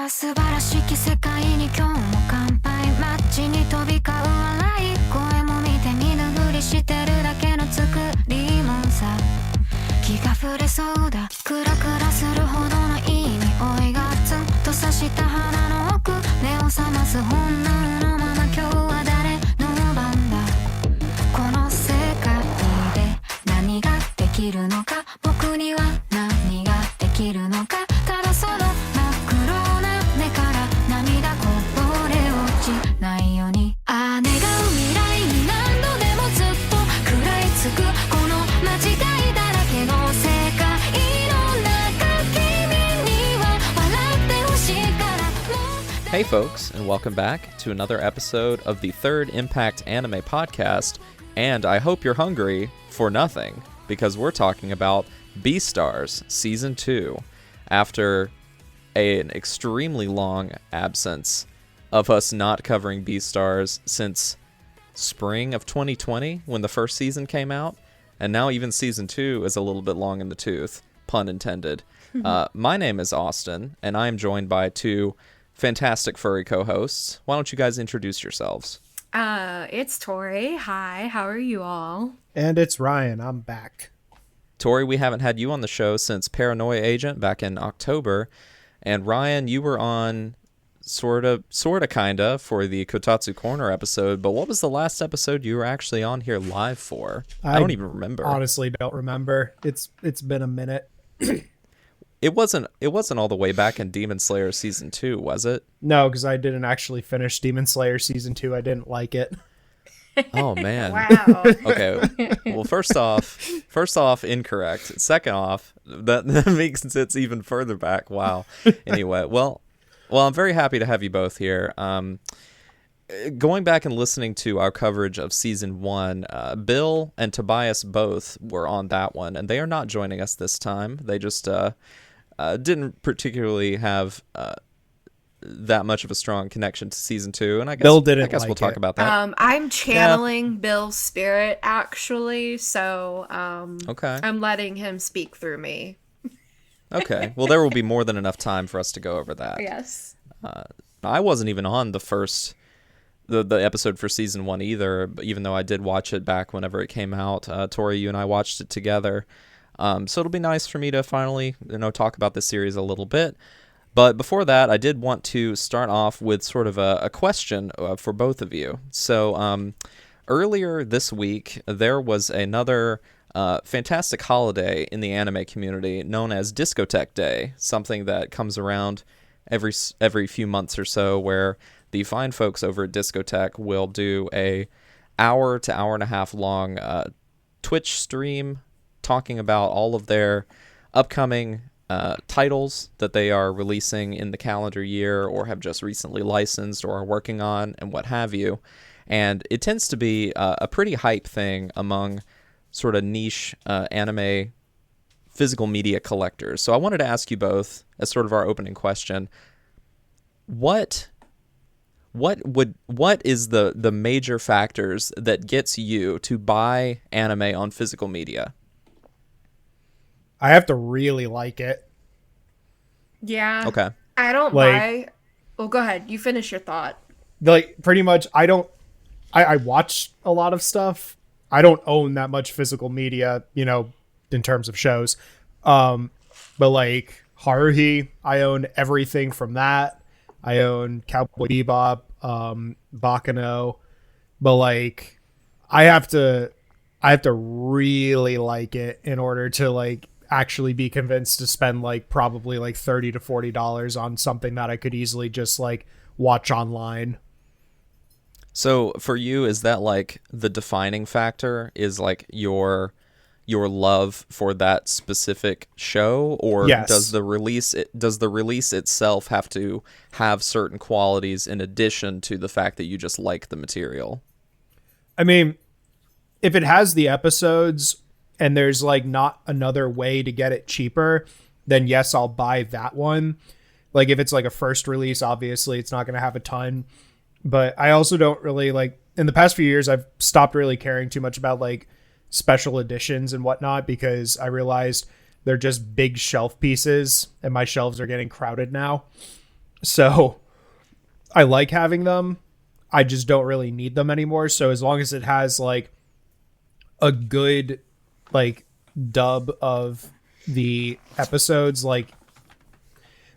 は素晴らしき世界に今日も乾杯街に飛び交う笑い声も見て見ぬふりしてるだけの作りもんさ気が触れそうだクラクラするほどのいい匂いがツンと刺した鼻の奥目を覚ます本能のまま今日は誰の番だこの世界で何ができるのか僕には何ができるのかただその真っ黒な目から涙こぼれ落ちないように願う未来に何度でもずっと食らいつくこの間違いだらけの世界の中君には笑ってほしいからもう Hey folks, and welcome back to another episode of the Third Impact Anime Podcast, and I hope you're hungry for nothing, because we're talking about BEASTARS Season 2, after an extremely long absence of us not covering BEASTARS since spring of 2020, when the first season came out, and now even Season 2 is a little bit long in the tooth, pun intended. My name is Austin, and I am joined by two fantastic furry co-hosts. Why don't you guys introduce yourselves? It's Tori. Hi, how are you all? And it's Ryan. I'm back. Tori, we haven't had you on the show since Paranoia Agent back in October. And Ryan, you were on sorta, kinda for the Kotatsu Corner episode, but what was the last episode you were actually on here live for? I don't even remember. Honestly don't remember. It's been a minute. It wasn't all the way back in Demon Slayer Season 2, was it? No, because I didn't actually finish Demon Slayer Season 2. I didn't like it. Oh, man. Wow. Okay, well, first off, incorrect. Second off, that makes it even further back. Wow. Anyway, well, I'm very happy to have you both here. Going back and listening to our coverage of Season 1, Bill and Tobias both were on that one, and they are not joining us this time. They just didn't particularly have that much of a strong connection to Season 2, and I guess Bill didn't I guess like we'll talk it. about that. I'm channeling Bill's spirit, actually, so Okay. I'm letting him speak through me. Okay. Well, there will be more than enough time for us to go over that. Yes. I wasn't even on the episode for Season 1 either, even though I did watch it back whenever it came out. Tori, you and I watched it together. So it'll be nice for me to finally, talk about this series a little bit. But before that, I did want to start off with sort of a question for both of you. So earlier this week, there was another fantastic holiday in the anime community known as Discotek Day, something that comes around every few months or so, where the fine folks over at Discotek will do a hour to hour and a half long Twitch stream talking about all of their upcoming titles that they are releasing in the calendar year or have just recently licensed or are working on and what have you. And it tends to be a pretty hype thing among sort of niche anime physical media collectors. So I wanted to ask you both, as sort of our opening question, what is the major factors that gets you to buy anime on physical media? I have to really like it. Yeah. Okay. I don't buy... Well, go ahead. You finish your thought. Like, pretty much, I watch a lot of stuff. I don't own that much physical media, in terms of shows. But like Haru, I own everything from that. I own Cowboy Bebop, Bakano, but like I have to really like it in order to like actually be convinced to spend like probably like $30 to $40 on something that I could easily just like watch online. So for you, is that like the defining factor is like your love for that specific show, or yes. does the release itself have to have certain qualities in addition to the fact that you just like the material? I mean, if it has the episodes and there's like not another way to get it cheaper, then yes, I'll buy that one. Like if it's like a first release, obviously it's not going to have a ton, but I also don't really like, in the past few years, I've stopped really caring too much about like special editions and whatnot, because I realized they're just big shelf pieces and my shelves are getting crowded now. So I like having them. I just don't really need them anymore. So as long as it has like a good like dub of the episodes, like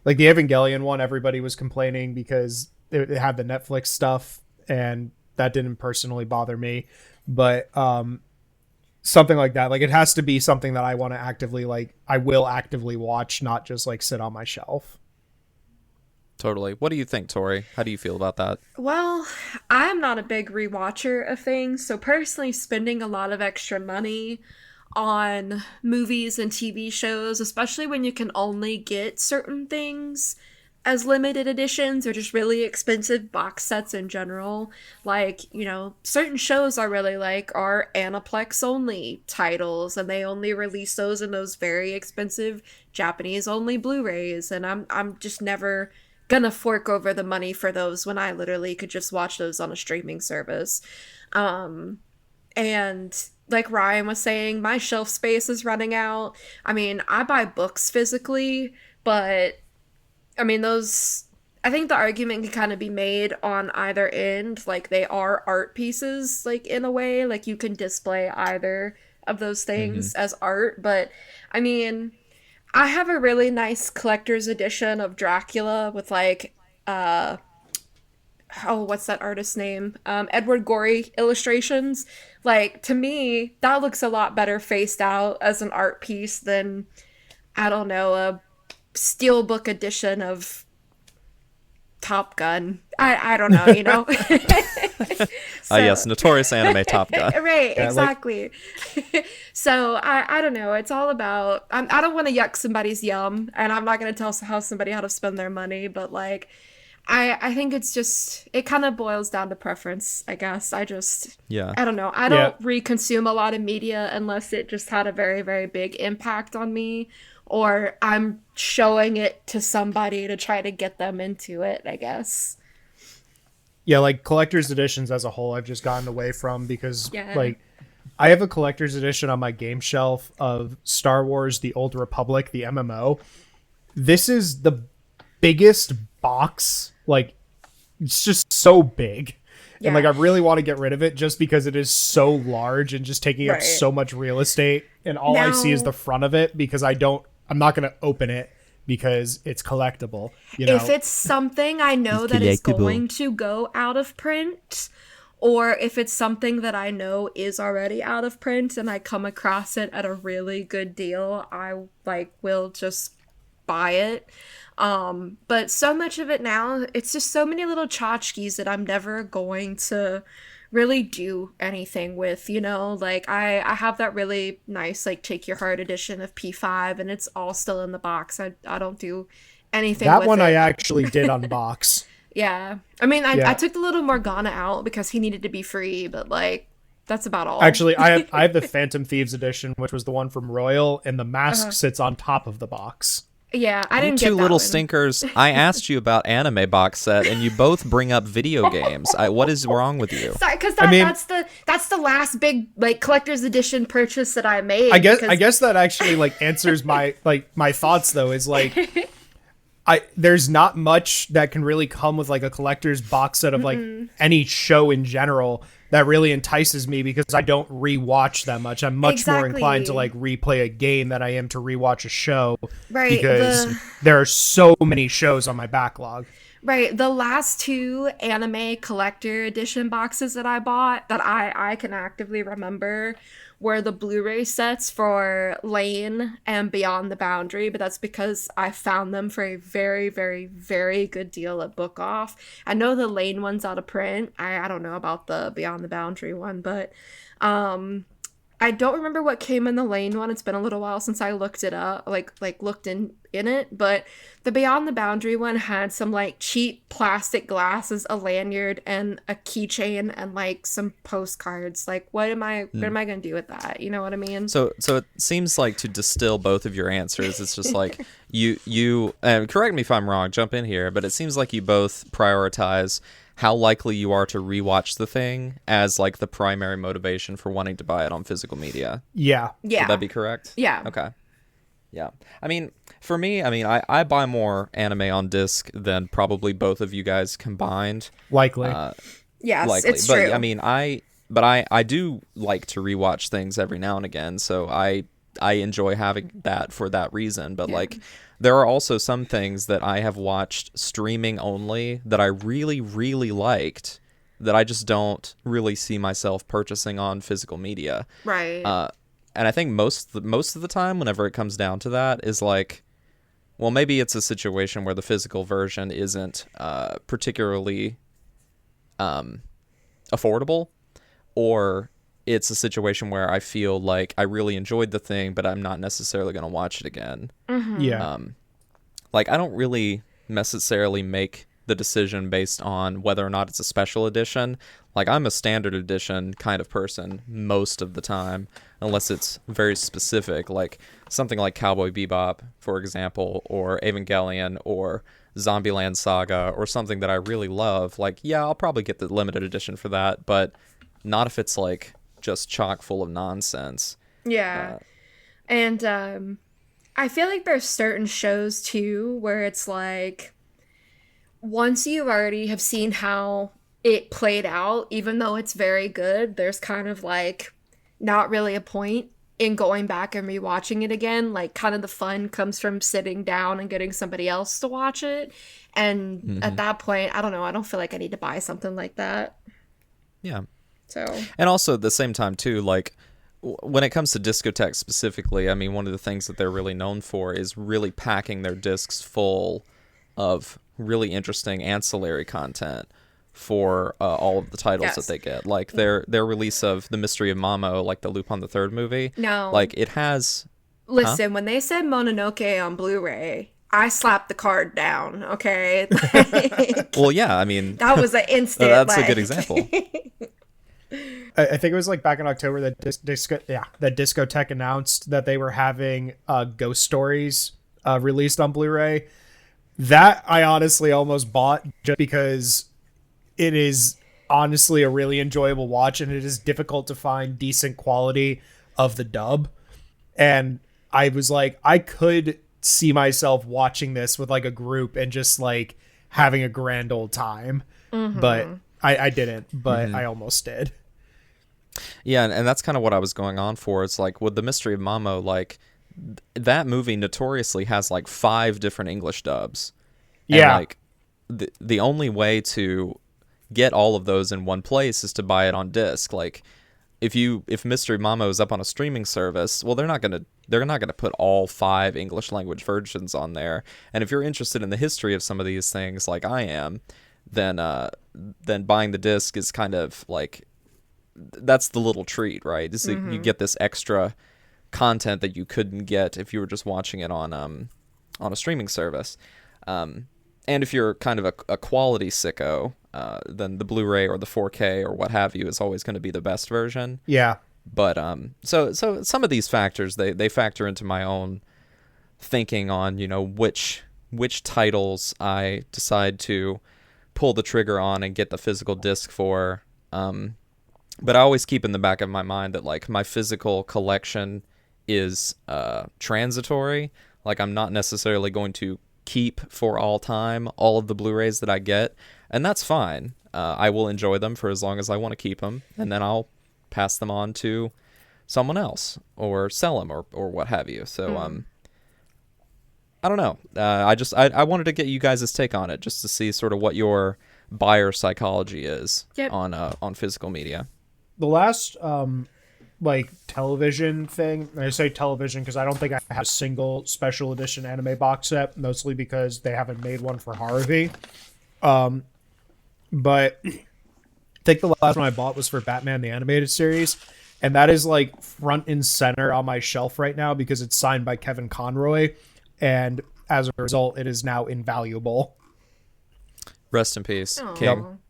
the Evangelion one, everybody was complaining because it had the Netflix stuff, and that didn't personally bother me. But something like that, like it has to be something that I want to actively like. I will actively watch, not just like sit on my shelf. Totally. What do you think, Tori? How do you feel about that? Well, I'm not a big rewatcher of things, so personally spending a lot of extra money on movies and TV shows, especially when you can only get certain things as limited editions or just really expensive box sets in general. Like, you know, certain shows I really like are Aniplex only titles, and they only release those in those very expensive Japanese only Blu-rays, and I'm just never gonna fork over the money for those when I literally could just watch those on a streaming service. And like Ryan was saying, my shelf space is running out. I mean, I buy books physically, but I mean, those, I think the argument can kind of be made on either end. Like, they are art pieces, like, in a way. Like, you can display either of those things as art. But, I mean, I have a really nice collector's edition of Dracula with, like, what's that artist's name? Edward Gorey illustrations. Like, to me, that looks a lot better faced out as an art piece than, I don't know, a steelbook edition of Top Gun. I don't know, you know? Yes, notorious anime Top Gun. Right, Yeah, exactly. So, I don't know. It's all about, I don't want to yuck somebody's yum, and I'm not going to tell somebody how to spend their money, but, like, I think it's just, it kind of boils down to preference, I guess. I don't know. I don't reconsume a lot of media unless it just had a very, very big impact on me, or I'm showing it to somebody to try to get them into it, I guess. Yeah, like collector's editions as a whole, I've just gotten away from because Yeah. like I have a collector's edition on my game shelf of Star Wars: The Old Republic, the MMO. This is the biggest box. Like, it's just so big. Yeah. And like, I really want to get rid of it just because it is so large and just taking up Right. so much real estate. And all I see is Now- the front of it because I'm not going to open it because it's collectible. You know, If it's something I know It's that is collectible. going to go out of print, or if it's something that I know is already out of print and I come across it at a really good deal, I will just buy it. But so much of it now, it's just so many little tchotchkes that I'm never going to really do anything with, you know? Like, I have that really nice, like, Take Your Heart edition of P5, and it's all still in the box. I don't do anything that with one it. I actually did unbox. Yeah. I mean, I Yeah. took the little Morgana out because he needed to be free, but, like, that's about all. Actually, I have the Phantom Thieves edition, which was the one from Royal, and the mask sits on top of the box. Yeah, I You didn't two get that little one. stinkers. I asked you about anime box set, and you both bring up video games. What is wrong with you? Sorry, because I mean- that's the last big, like, collector's edition purchase that I made. I guess because- that actually like answers my my thoughts though, is like there's not much that can really come with like a collector's box set of like any show in general that really entices me because I don't rewatch that much. I'm much more inclined to like replay a game than I am to rewatch a show. Right, Because there are so many shows on my backlog. Right, the last two anime collector edition boxes that I bought that I can actively remember were the Blu-ray sets for Lane and Beyond the Boundary, but that's because I found them for a very, very, very good deal at Book Off. I know the Lane one's out of print. I don't know about the Beyond the Boundary one, but I don't remember what came in the Lane one. It's been a little while since I looked it up, like looked in it, but the Beyond the Boundary one had some like cheap plastic glasses, a lanyard, and a keychain, and like some postcards. Like, what am I gonna do with that? You know what I mean? So it seems like, to distill both of your answers, it's just like you and correct me if I'm wrong, jump in here, but it seems like you both prioritize how likely you are to rewatch the thing as like the primary motivation for wanting to buy it on physical media. Yeah. Yeah. Would that be correct? Yeah. Okay. Yeah. I mean, for me, I buy more anime on disc than probably both of you guys combined. Likely. Yes, Likely. it's But true. I mean, I do like to rewatch things every now and again, so I enjoy having that for that reason. But like, there are also some things that I have watched streaming only that I really, really liked that I just don't really see myself purchasing on physical media. Right. And I think most of the time, whenever it comes down to that, is like, well, maybe it's a situation where the physical version isn't particularly affordable, or it's a situation where I feel like I really enjoyed the thing, but I'm not necessarily going to watch it again. Yeah. Like, I don't really necessarily make the decision based on whether or not it's a special edition. Like, I'm a standard edition kind of person most of the time, unless it's very specific, like something like Cowboy Bebop, for example, or Evangelion, or Zombieland Saga, or something that I really love. Like, yeah, I'll probably get the limited edition for that, but not if it's like just chock full of nonsense. Yeah. And I feel like there's certain shows too where it's like once you already have seen how it played out, even though it's very good, there's kind of like not really a point in going back and rewatching it again. Like, kind of the fun comes from sitting down and getting somebody else to watch it. And at that point, I don't know, I don't feel like I need to buy something like that. Yeah. So, And also at the same time too, like when it comes to Discotek specifically, I mean, one of the things that they're really known for is really packing their discs full of really interesting ancillary content for all of the titles that they get. Like their release of The Mystery of Mamo, like the Lupin the Third movie. No. Like it has... Listen, when they said Mononoke on Blu-ray, I slapped the card down, okay? Well, yeah, I mean... That was an instant, that's a good example. I think it was like back in October that Discotek announced that they were having Ghost Stories released on Blu-ray. That I honestly almost bought just because it is honestly a really enjoyable watch, and it is difficult to find decent quality of the dub. And I was like, I could see myself watching this with like a group and just like having a grand old time. But I didn't, but I almost did. Yeah, and that's kind of what I was going on for. It's like with The Mystery of Mamo, like that movie notoriously has like 5 different English dubs. Yeah. And like the only way to get all of those in one place is to buy it on disc. Like if Mystery Mamo is up on a streaming service, well, they're not gonna put all 5 English language versions on there. And if you're interested in the history of some of these things, like I am, then buying the disc is kind of like, that's the little treat, right? You get this extra content that you couldn't get if you were just watching it on a streaming service. And if you're kind of a quality sicko, then the Blu-ray or the 4K or what have you is always going to be the best version. Yeah. But so some of these factors they factor into my own thinking on, you know, which titles I decide to pull the trigger on and get the physical disc for. But I always keep in the back of my mind that like my physical collection is transitory. Like I'm not necessarily going to keep for all time all of the Blu-rays that I get, and that's fine. I will enjoy them for as long as I want to keep them, and then I'll pass them on to someone else or sell them or what have you. So I don't know. I wanted to get you guys' take on it just to see sort of what your buyer psychology is on physical media. The last like television thing, and I say television because I don't think I have a single special edition anime box set, mostly because they haven't made one for Haru. But I think the last one I bought was for Batman the Animated Series, and that is like front and center on my shelf right now because it's signed by Kevin Conroy, and as a result it is now invaluable. Rest in peace, King.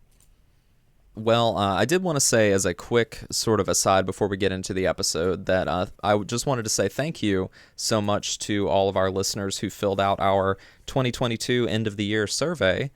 Well, I did want to say as a quick sort of aside before we get into the episode that I just wanted to say thank you so much to all of our listeners who filled out our 2022 end of the year survey.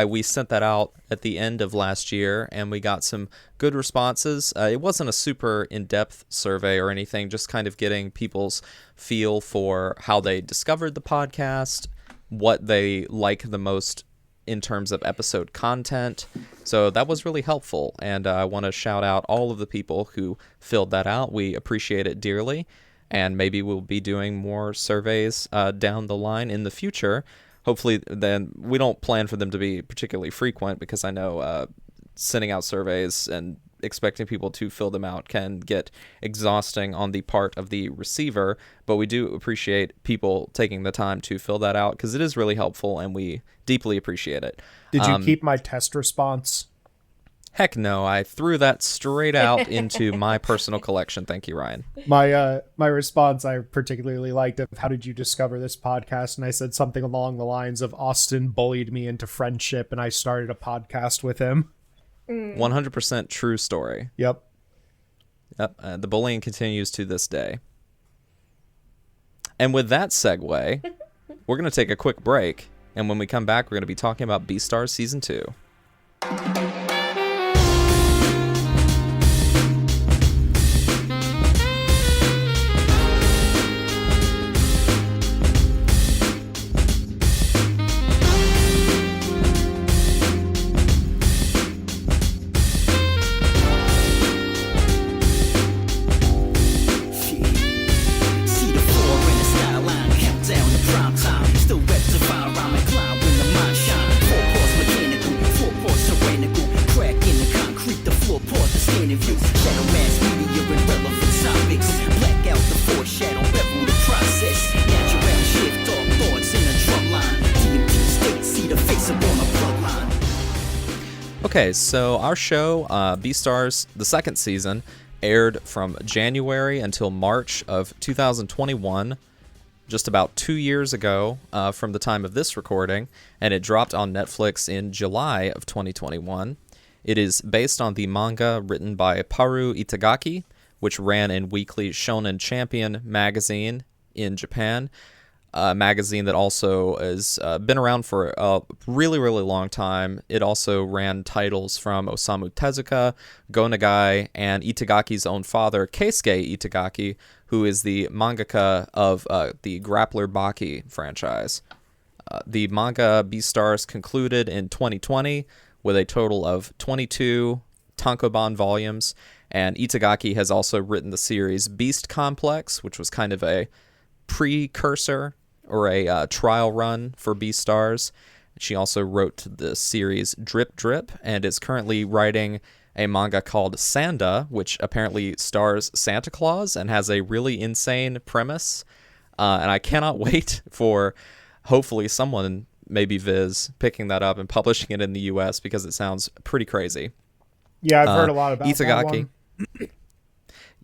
We sent that out at the end of last year, and we got some good responses. It wasn't a super in-depth survey or anything, just kind of getting people's feel for how they discovered the podcast, what they like the most in terms of episode content. So that was really helpful, and I want to shout out all of the people who filled that out. We appreciate it dearly, and maybe we'll be doing more surveys down the line in the future. Hopefully, then we don't plan for them to be particularly frequent, because I know sending out surveys and expecting people to fill them out can get exhausting on the part of the receiver, but we do appreciate people taking the time to fill that out, because it is really helpful and we deeply appreciate it. Did you keep my test response? Heck no, I threw that straight out into my personal collection. Thank you, Ryan. My response I particularly liked of how did you discover this podcast, and I said something along the lines of Austin bullied me into friendship and I started a podcast with him. 100% true story. Yep. The bullying continues to this day. And with that segue, we're going to take a quick break, and when we come back, we're going to be talking about BEASTARS Season 2. Okay, so our show, BEASTARS, the second season, aired from January until March of 2021, just about 2 years ago from the time of this recording, and it dropped on Netflix in July of 2021. It is based on the manga written by Haru Itagaki, which ran in Weekly Shonen Champion magazine in Japan. A magazine that also has been around for a really, really long time. It also ran titles from Osamu Tezuka, Go Nagai, and Itagaki's own father, Keisuke Itagaki, who is the mangaka of the Grappler Baki franchise. The manga BEASTARS concluded in 2020 with a total of 22 tankobon volumes, and Itagaki has also written the series Beast Complex, which was kind of a precursor or a trial run for BEASTARS. She also wrote the series Drip Drip and is currently writing a manga called Sanda, which apparently stars Santa Claus and has a really insane premise. And I cannot wait for, hopefully, someone, maybe Viz, picking that up and publishing it in the US, because it sounds pretty crazy. Yeah, I've heard a lot about Itagaki. that one.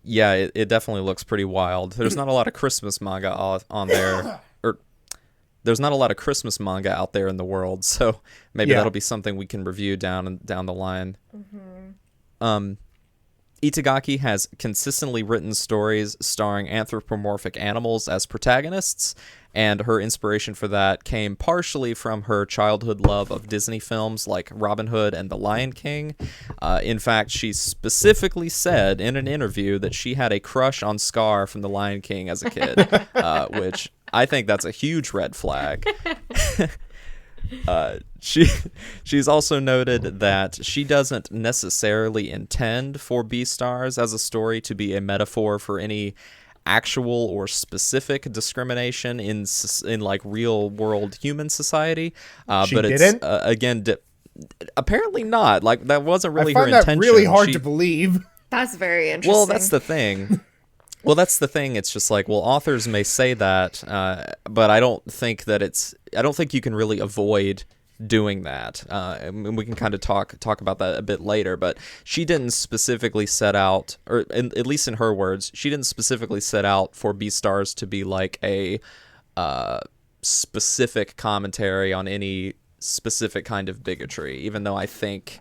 Yeah, it definitely looks pretty wild. There's not a lot of Christmas manga on there. There's not a lot of Christmas manga out there in the world, so maybe that'll be something we can review down the line. Itagaki has consistently written stories starring anthropomorphic animals as protagonists, and her inspiration for that came partially from her childhood love of Disney films like Robin Hood and The Lion King. In fact, she specifically said in an interview that she had a crush on Scar from The Lion King as a kid, which I think that's a huge red flag. She's also noted that she doesn't necessarily intend for BEASTARS as a story to be a metaphor for any actual or specific discrimination in like real world human society. But it's again apparently not. Like, that wasn't really her intention. I find that really hard to believe. That's very interesting. Well, that's the thing. It's just like, well, authors may say that, but I don't think you can really avoid doing that. And we can kind of talk about that a bit later, but she didn't specifically set out, or at least in her words, she didn't specifically set out for BEASTARS to be like a specific commentary on any specific kind of bigotry, even though I think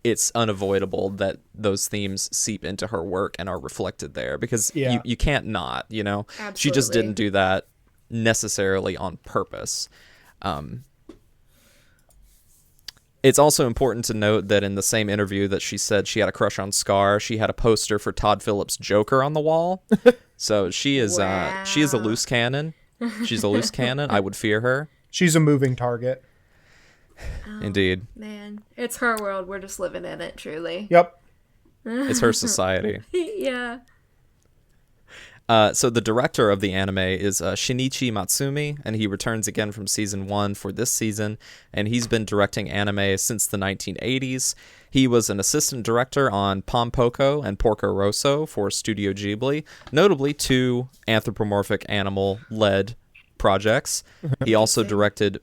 it's unavoidable that those themes seep into her work and are reflected there, because you can't not, Absolutely. She just didn't do that necessarily on purpose. It's also important to note that in the same interview that she said she had a crush on Scar, she had a poster for Todd Phillips' Joker on the wall. So she is she is a loose cannon. She's a loose cannon. I would fear her. She's a moving target. Indeed. Man, it's her world. We're just living in it, truly. Yep. It's her society. Yeah. So the director of the anime is Shinichi Matsumi, and he returns again from season 1 for this season, and he's been directing anime since the 1980s. He was an assistant director on Pompoko and Porco Rosso for Studio Ghibli, notably 2 anthropomorphic animal-led projects. He also directed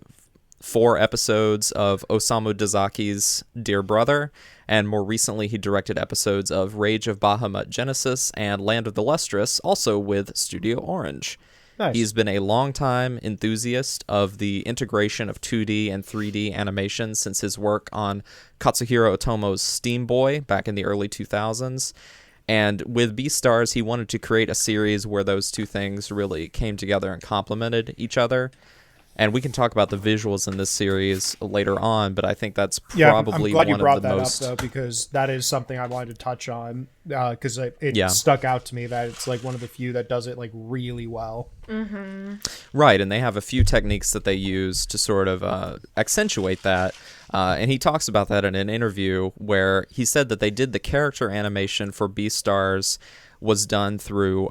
4 episodes of Osamu Dazaki's Dear Brother, and more recently he directed episodes of Rage of Bahamut Genesis and Land of the Lustrous, also with Studio Orange. Nice. He's been a longtime enthusiast of the integration of 2D and 3D animation since his work on Katsuhiro Otomo's Steam Boy back in the early 2000s. And with BEASTARS, he wanted to create a series where those two things really came together and complemented each other. And we can talk about the visuals in this series later on, but I think that's probably I'm glad you one brought of the that most... up, though, because that is something I wanted to touch on, because it stuck out to me that it's like one of the few that does it like really well. Mm-hmm. Right, and they have a few techniques that they use to sort of accentuate that. And he talks about that in an interview where he said that they did the character animation for BEASTARS was done through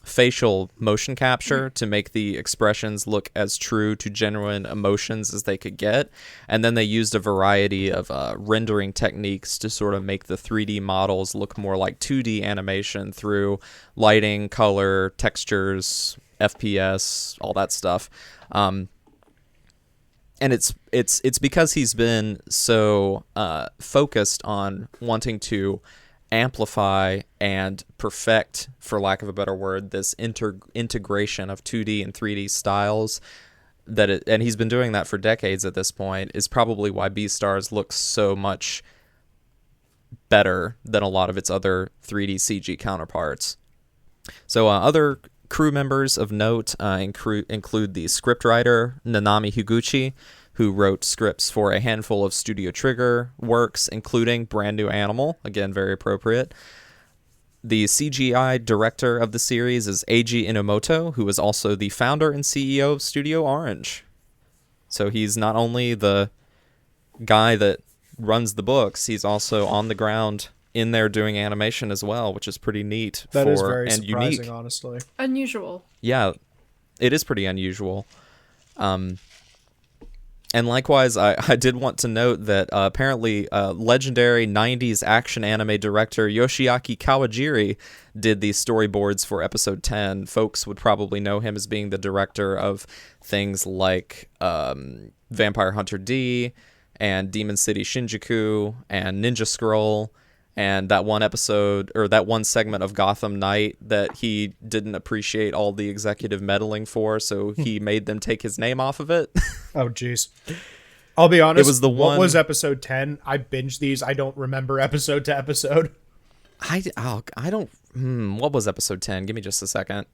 facial motion capture to make the expressions look as true to genuine emotions as they could get. And then they used a variety of rendering techniques to sort of make the 3D models look more like 2D animation through lighting, color, textures, FPS, all that stuff. And it's because he's been so focused on wanting to amplify and perfect, for lack of a better word, this integration of 2D and 3D styles and he's been doing that for decades at this point, is probably why BEASTARS looks so much better than a lot of its other 3D CG counterparts. So other crew members of note include the scriptwriter Nanami Higuchi, who wrote scripts for a handful of Studio Trigger works, including Brand New Animal, again, very appropriate. The CGI director of the series is Eiji Inomoto, who is also the founder and CEO of Studio Orange. So he's not only the guy that runs the books, he's also on the ground in there doing animation as well, which is pretty neat. That is very and surprising, unique. Honestly. Unusual. Unusual. Yeah, it is pretty unusual. And likewise, I did want to note that apparently legendary 90s action anime director Yoshiaki Kawajiri did the storyboards for episode 10. Folks would probably know him as being the director of things like Vampire Hunter D and Demon City Shinjuku and Ninja Scroll, and that one episode, or that one segment of Gotham Knight that he didn't appreciate all the executive meddling for, so he made them take his name off of it. Oh, jeez. I'll be honest. It was the one... What was episode 10? I binged these. I don't remember episode to episode. I don't... what was episode 10? Give me just a second.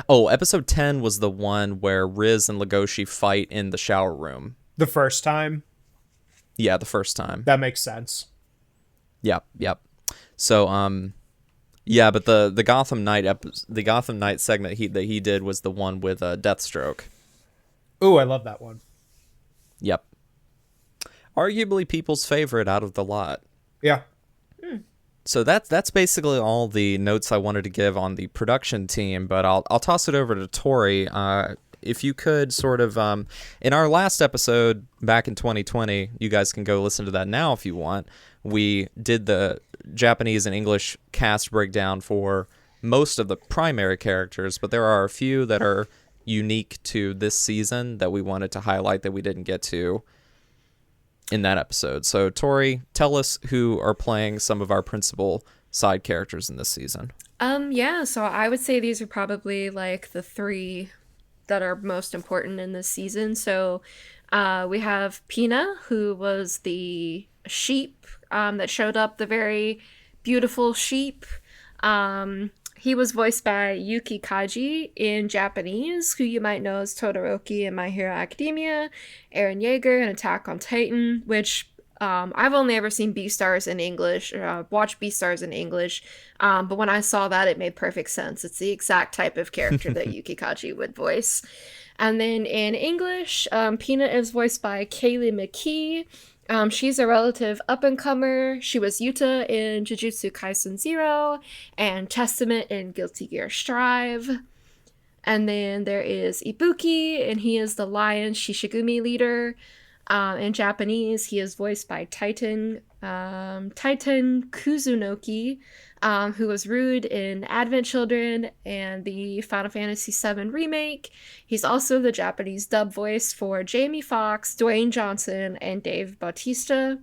Oh, episode 10 was the one where Riz and Legoshi fight in the shower room. The first time? Yeah, the first time. That makes sense. Yep. So, yeah, but the Gotham Knight segment that he did was the one with Deathstroke. Ooh, I love that one. Yep. Arguably people's favorite out of the lot. Yeah. So that's basically all the notes I wanted to give on the production team, but I'll toss it over to Tori. If you could sort of, in our last episode back in 2020, you guys can go listen to that now if you want. We did the Japanese and English cast breakdown for most of the primary characters, but there are a few that are unique to this season that we wanted to highlight that we didn't get to in that episode. So, Tori, tell us who are playing some of our principal side characters in this season. Yeah, so I would say these are probably like the 3 that are most important in this season. So we have Pina, who was the sheep that showed up, the very beautiful sheep. He was voiced by Yuki Kaji in Japanese, who you might know as Todoroki in My Hero Academia, Eren Yeager in Attack on Titan, which I've only ever seen BEASTARS in English, watched BEASTARS in English, but when I saw that, it made perfect sense. It's the exact type of character that Yuki Kaji would voice. And then in English, Peanut is voiced by Kaylee McKee. She's a relative up-and-comer. She was Yuta in Jujutsu Kaisen 0 and Testament in Guilty Gear Strive. And then there is Ibuki, and he is the Lion Shishigumi leader. In Japanese, he is voiced by Titan Kuzunoki, who was Rude in Advent Children and the Final Fantasy VII Remake. He's also the Japanese dub voice for Jamie Foxx, Dwayne Johnson, and Dave Bautista.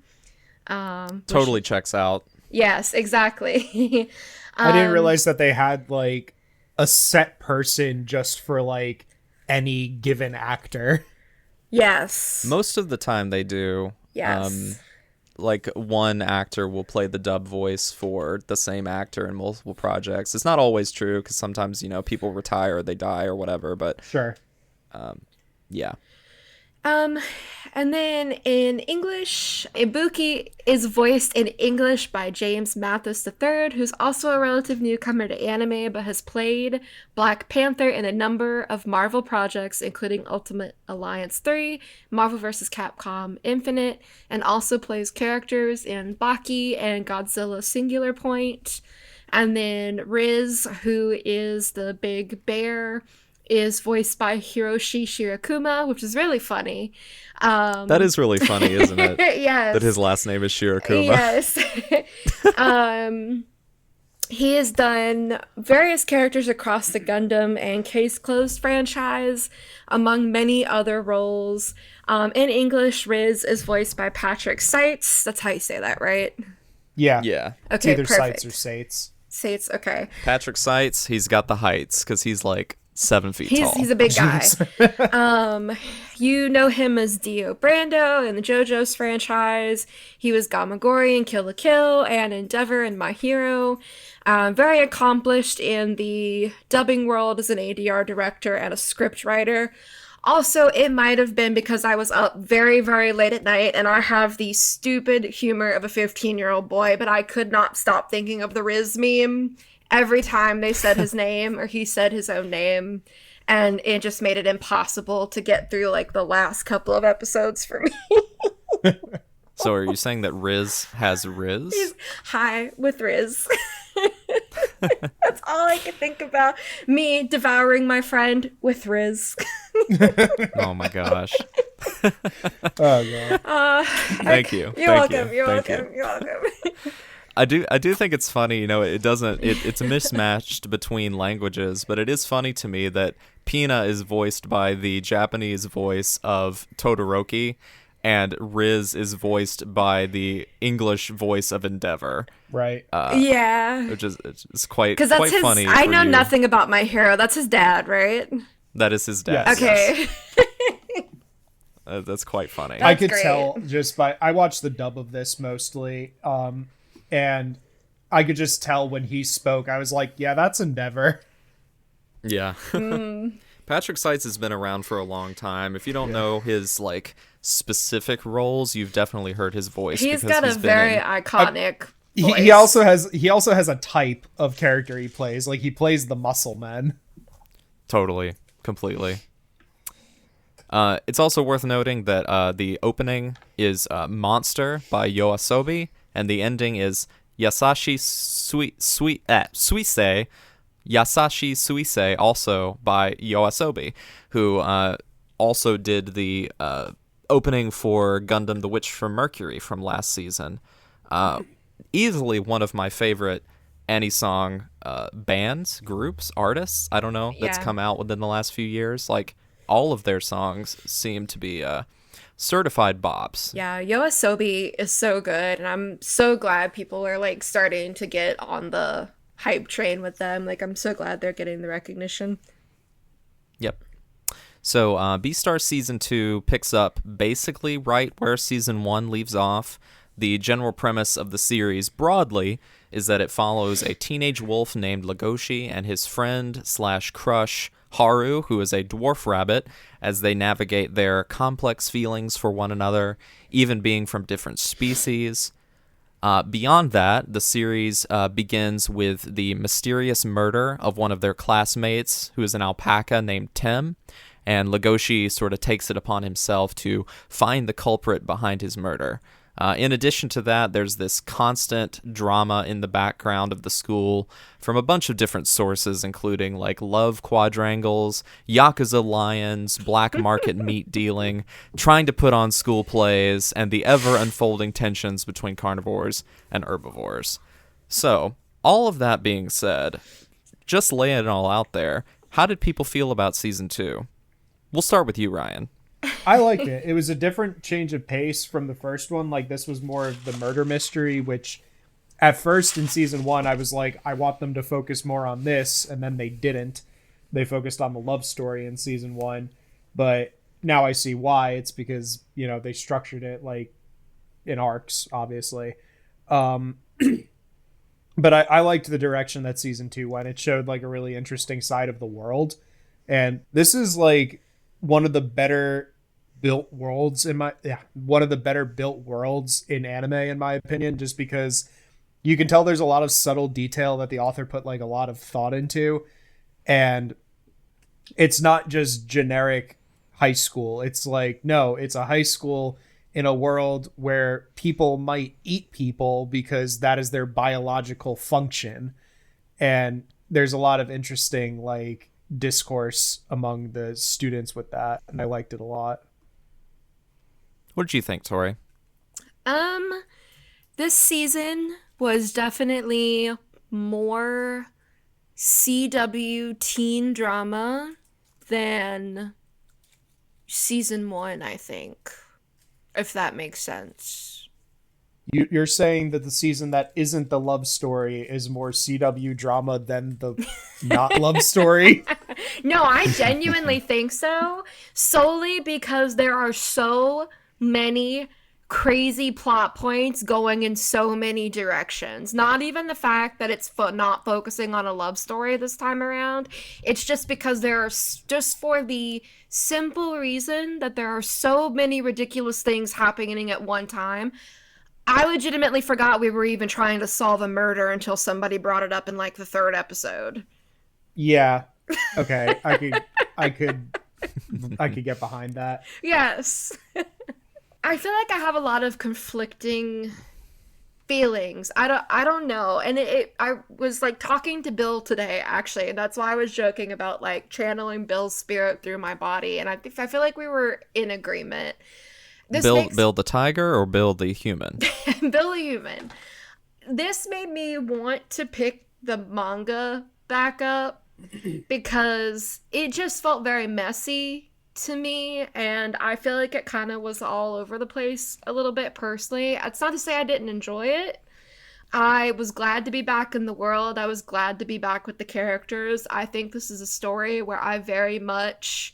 Totally checks out. Yes, exactly. I didn't realize that they had like a set person just for like any given actor. Yes. Most of the time they do. Yes. Like one actor will play the dub voice for the same actor in multiple projects. It's not always true because sometimes, you know, people retire or they die or whatever, but Sure. Yeah. And then in English, Ibuki is voiced in English by James Mathis III, who's also a relative newcomer to anime, but has played Black Panther in a number of Marvel projects, including Ultimate Alliance 3, Marvel vs. Capcom Infinite, and also plays characters in Baki and Godzilla Singular Point. And then Riz, who is the big bear, is voiced by Hiroshi Shirakuma, which is really funny. That is really funny, isn't it? Yes. That his last name is Shirakuma. Yes. He has done various characters across the Gundam and Case Closed franchise, among many other roles. In English, Riz is voiced by Patrick Seitz. That's how you say that, right? Yeah. Yeah. It's Okay, either perfect. Sites or Sates. Seitz, okay. Patrick Seitz, he's got the heights because he's like 7 feet tall. He's a big guy. You know him as Dio Brando in the JoJo's franchise. He was Gamagori in Kill la Kill and Endeavor in My Hero. Very accomplished in the dubbing world as an ADR director and a script writer. Also, it might have been because I was up very, very late at night and I have the stupid humor of a 15-year-old boy, but I could not stop thinking of the Riz meme every time they said his name or he said his own name. And it just made it impossible to get through like the last couple of episodes for me. So are you saying that Riz has Riz? He's high with Riz. That's all I can think about. Me devouring my friend with Riz. Oh my gosh. Oh god. Thank you. You're Thank welcome. you. You're Thank welcome. you. You're welcome. I do think it's funny, you know, it's mismatched between languages, but it is funny to me that Pina is voiced by the Japanese voice of Todoroki and Riz is voiced by the English voice of Endeavor. Right. Yeah. Which is it's quite Because that's quite his. funny. I for know you. nothing about My Hero. That's his dad, right? That is his dad. Yes. Okay. Yes. That's quite funny. I could great. tell just by I watched the dub of this mostly, and I could just tell when he spoke. I was like, "Yeah, that's Endeavor." Yeah. Patrick Seitz has been around for a long time. If you don't know his like specific roles, you've definitely heard his voice. He's because got a he's been very in- iconic He voice. also has a type of character he plays. Like he plays the muscle man. Totally, completely. It's also worth noting that the opening is "Monster" by Yoasobi, and the ending is "Yasashi Suisei." Yasashi Suisei, also by Yoasobi, who also did the opening for Gundam: The Witch from Mercury from last season. Easily one of my favorite Anisong bands, groups, artists, I don't know, that's Yeah. come out within the last few years. Like, all of their songs seem to be certified bops. Yeah, Yoasobi is so good, and I'm so glad people are like starting to get on the hype train with them. Like, I'm so glad they're getting the recognition. Yep. So, BEASTARS Season 2 picks up basically right where Season 1 leaves off. The general premise of the series, broadly, is that it follows a teenage wolf named Legoshi and his friend/crush, Haru, who is a dwarf rabbit, as they navigate their complex feelings for one another, even being from different species. Beyond that, the series begins with the mysterious murder of one of their classmates, who is an alpaca named Tim, and Legoshi sort of takes it upon himself to find the culprit behind his murder. In addition to that, there's this constant drama in the background of the school from a bunch of different sources, including like love quadrangles, Yakuza lions, black market meat dealing, trying to put on school plays, and the ever-unfolding tensions between carnivores and herbivores. So, all of that being said, just laying it all out there, how did people feel about Season 2? We'll start with you, Ryan. I liked it. It was a different change of pace from the first one. Like, this was more of the murder mystery, which at first in Season 1, I was like, I want them to focus more on this, and then they didn't. They focused on the love story in Season 1, but now I see why. It's because, you know, they structured it, like, in arcs, obviously. But I liked the direction that Season 2 went. It showed, like, a really interesting side of the world, and this is, like, one of the better built worlds in anime, in my opinion, just because you can tell there's a lot of subtle detail that the author put like a lot of thought into, and it's not just generic high school. It's like, no, it's a high school in a world where people might eat people because that is their biological function, and there's a lot of interesting like discourse among the students with that, and I liked it a lot. What did you think, Tori? This season was definitely more CW teen drama than Season 1, I think, if that makes sense. You're saying that the season that isn't the love story is more CW drama than the not love story? No, I genuinely think so, solely because there are so many crazy plot points going in so many directions. Not even the fact that it's not focusing on a love story this time around. It's just because there are just for the simple reason that there are so many ridiculous things happening at one time. I legitimately forgot we were even trying to solve a murder until somebody brought it up in like the third episode. Yeah. Okay. I could get behind that. Yes. I feel like I have a lot of conflicting feelings. I don't know. And I was like talking to Bill today, actually, and that's why I was joking about like channeling Bill's spirit through my body, and I feel like we were in agreement. Bill the tiger or Bill the human? Bill the human. This made me want to pick the manga back up because it just felt very messy to me, and I feel like it kind of was all over the place a little bit personally. It's not to say I didn't enjoy it. I was glad to be back in the world. I was glad to be back with the characters. I think this is a story where I very much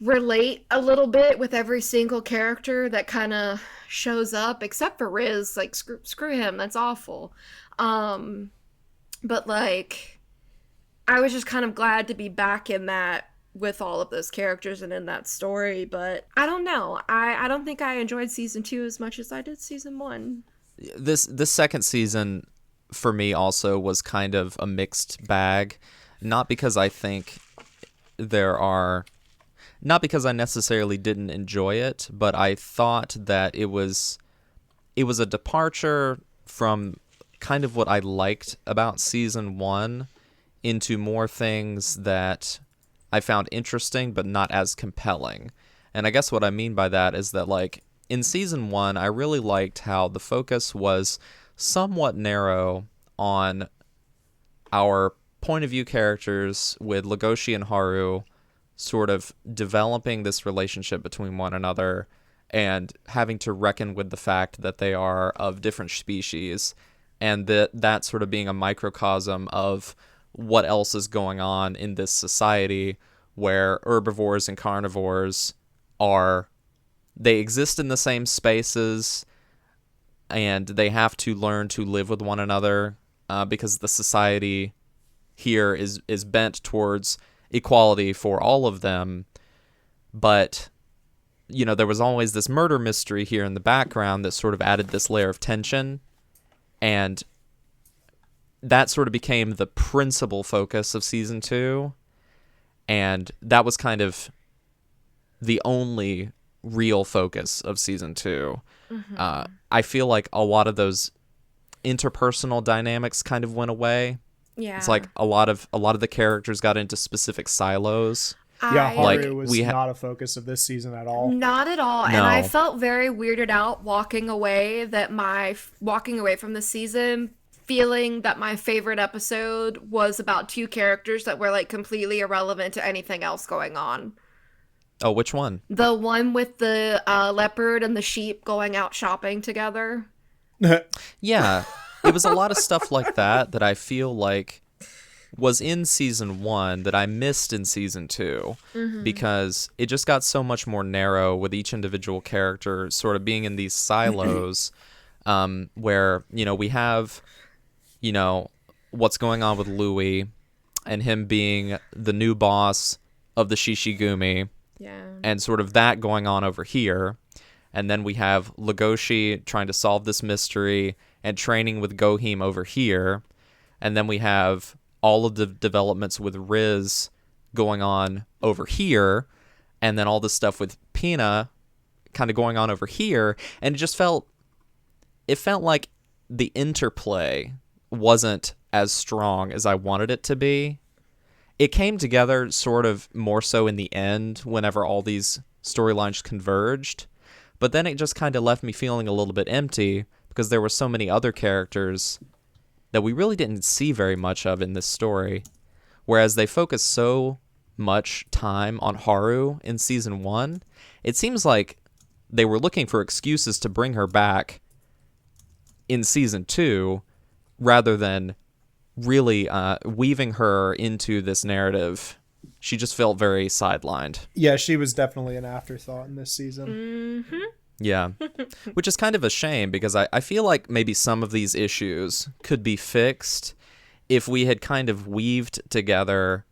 relate a little bit with every single character that kind of shows up, except for Riz. Like, screw him. That's awful. But like, I was just kind of glad to be back in that with all of those characters and in that story. But I don't know. I don't think I enjoyed Season 2 as much as I did Season 1. This second season for me also was kind of a mixed bag. Not because I necessarily didn't enjoy it, but I thought that it was a departure from kind of what I liked about Season 1 into more things that I found interesting but not as compelling. And I guess what I mean by that is that, like, in Season 1, I really liked how the focus was somewhat narrow on our point of view characters, with Legoshi and Haru sort of developing this relationship between one another and having to reckon with the fact that they are of different species, and that sort of being a microcosm of what else is going on in this society where herbivores and carnivores they exist in the same spaces, and they have to learn to live with one another because the society here is bent towards equality for all of them, but there was always this murder mystery here in the background that sort of added this layer of tension, and that sort of became the principal focus of season 2, and that was kind of the only real focus of season 2. I feel like a lot of those interpersonal dynamics kind of went away. Yeah. It's like a lot of the characters got into specific silos. Yeah, Haru Like, was not a focus of this season at all. Not at all. No. And I felt very weirded out walking away from the season feeling that my favorite episode was about 2 characters that were like completely irrelevant to anything else going on. Oh, which one? The one with the leopard and the sheep going out shopping together. Yeah, it was a lot of stuff like that I feel like was in season 1 that I missed in season 2, because it just got so much more narrow with each individual character sort of being in these silos, where, we have, what's going on with Louis and him being the new boss of the Shishigumi, and sort of that going on over here. And then we have Legoshi trying to solve this mystery and training with Gohim over here. And then we have all of the developments with Riz going on over here. And then all the stuff with Pina kind of going on over here. And it felt like the interplay wasn't as strong as I wanted it to be. It came together sort of more so in the end whenever all these storylines converged. But then it just kind of left me feeling a little bit empty because there were so many other characters that we really didn't see very much of in this story. Whereas they focused so much time on Haru in season 1, it seems like they were looking for excuses to bring her back in season 2 rather than really weaving her into this narrative. She just felt very sidelined. Yeah, she was definitely an afterthought in this season. Yeah, which is kind of a shame because I feel like maybe some of these issues could be fixed if we had kind of weaved together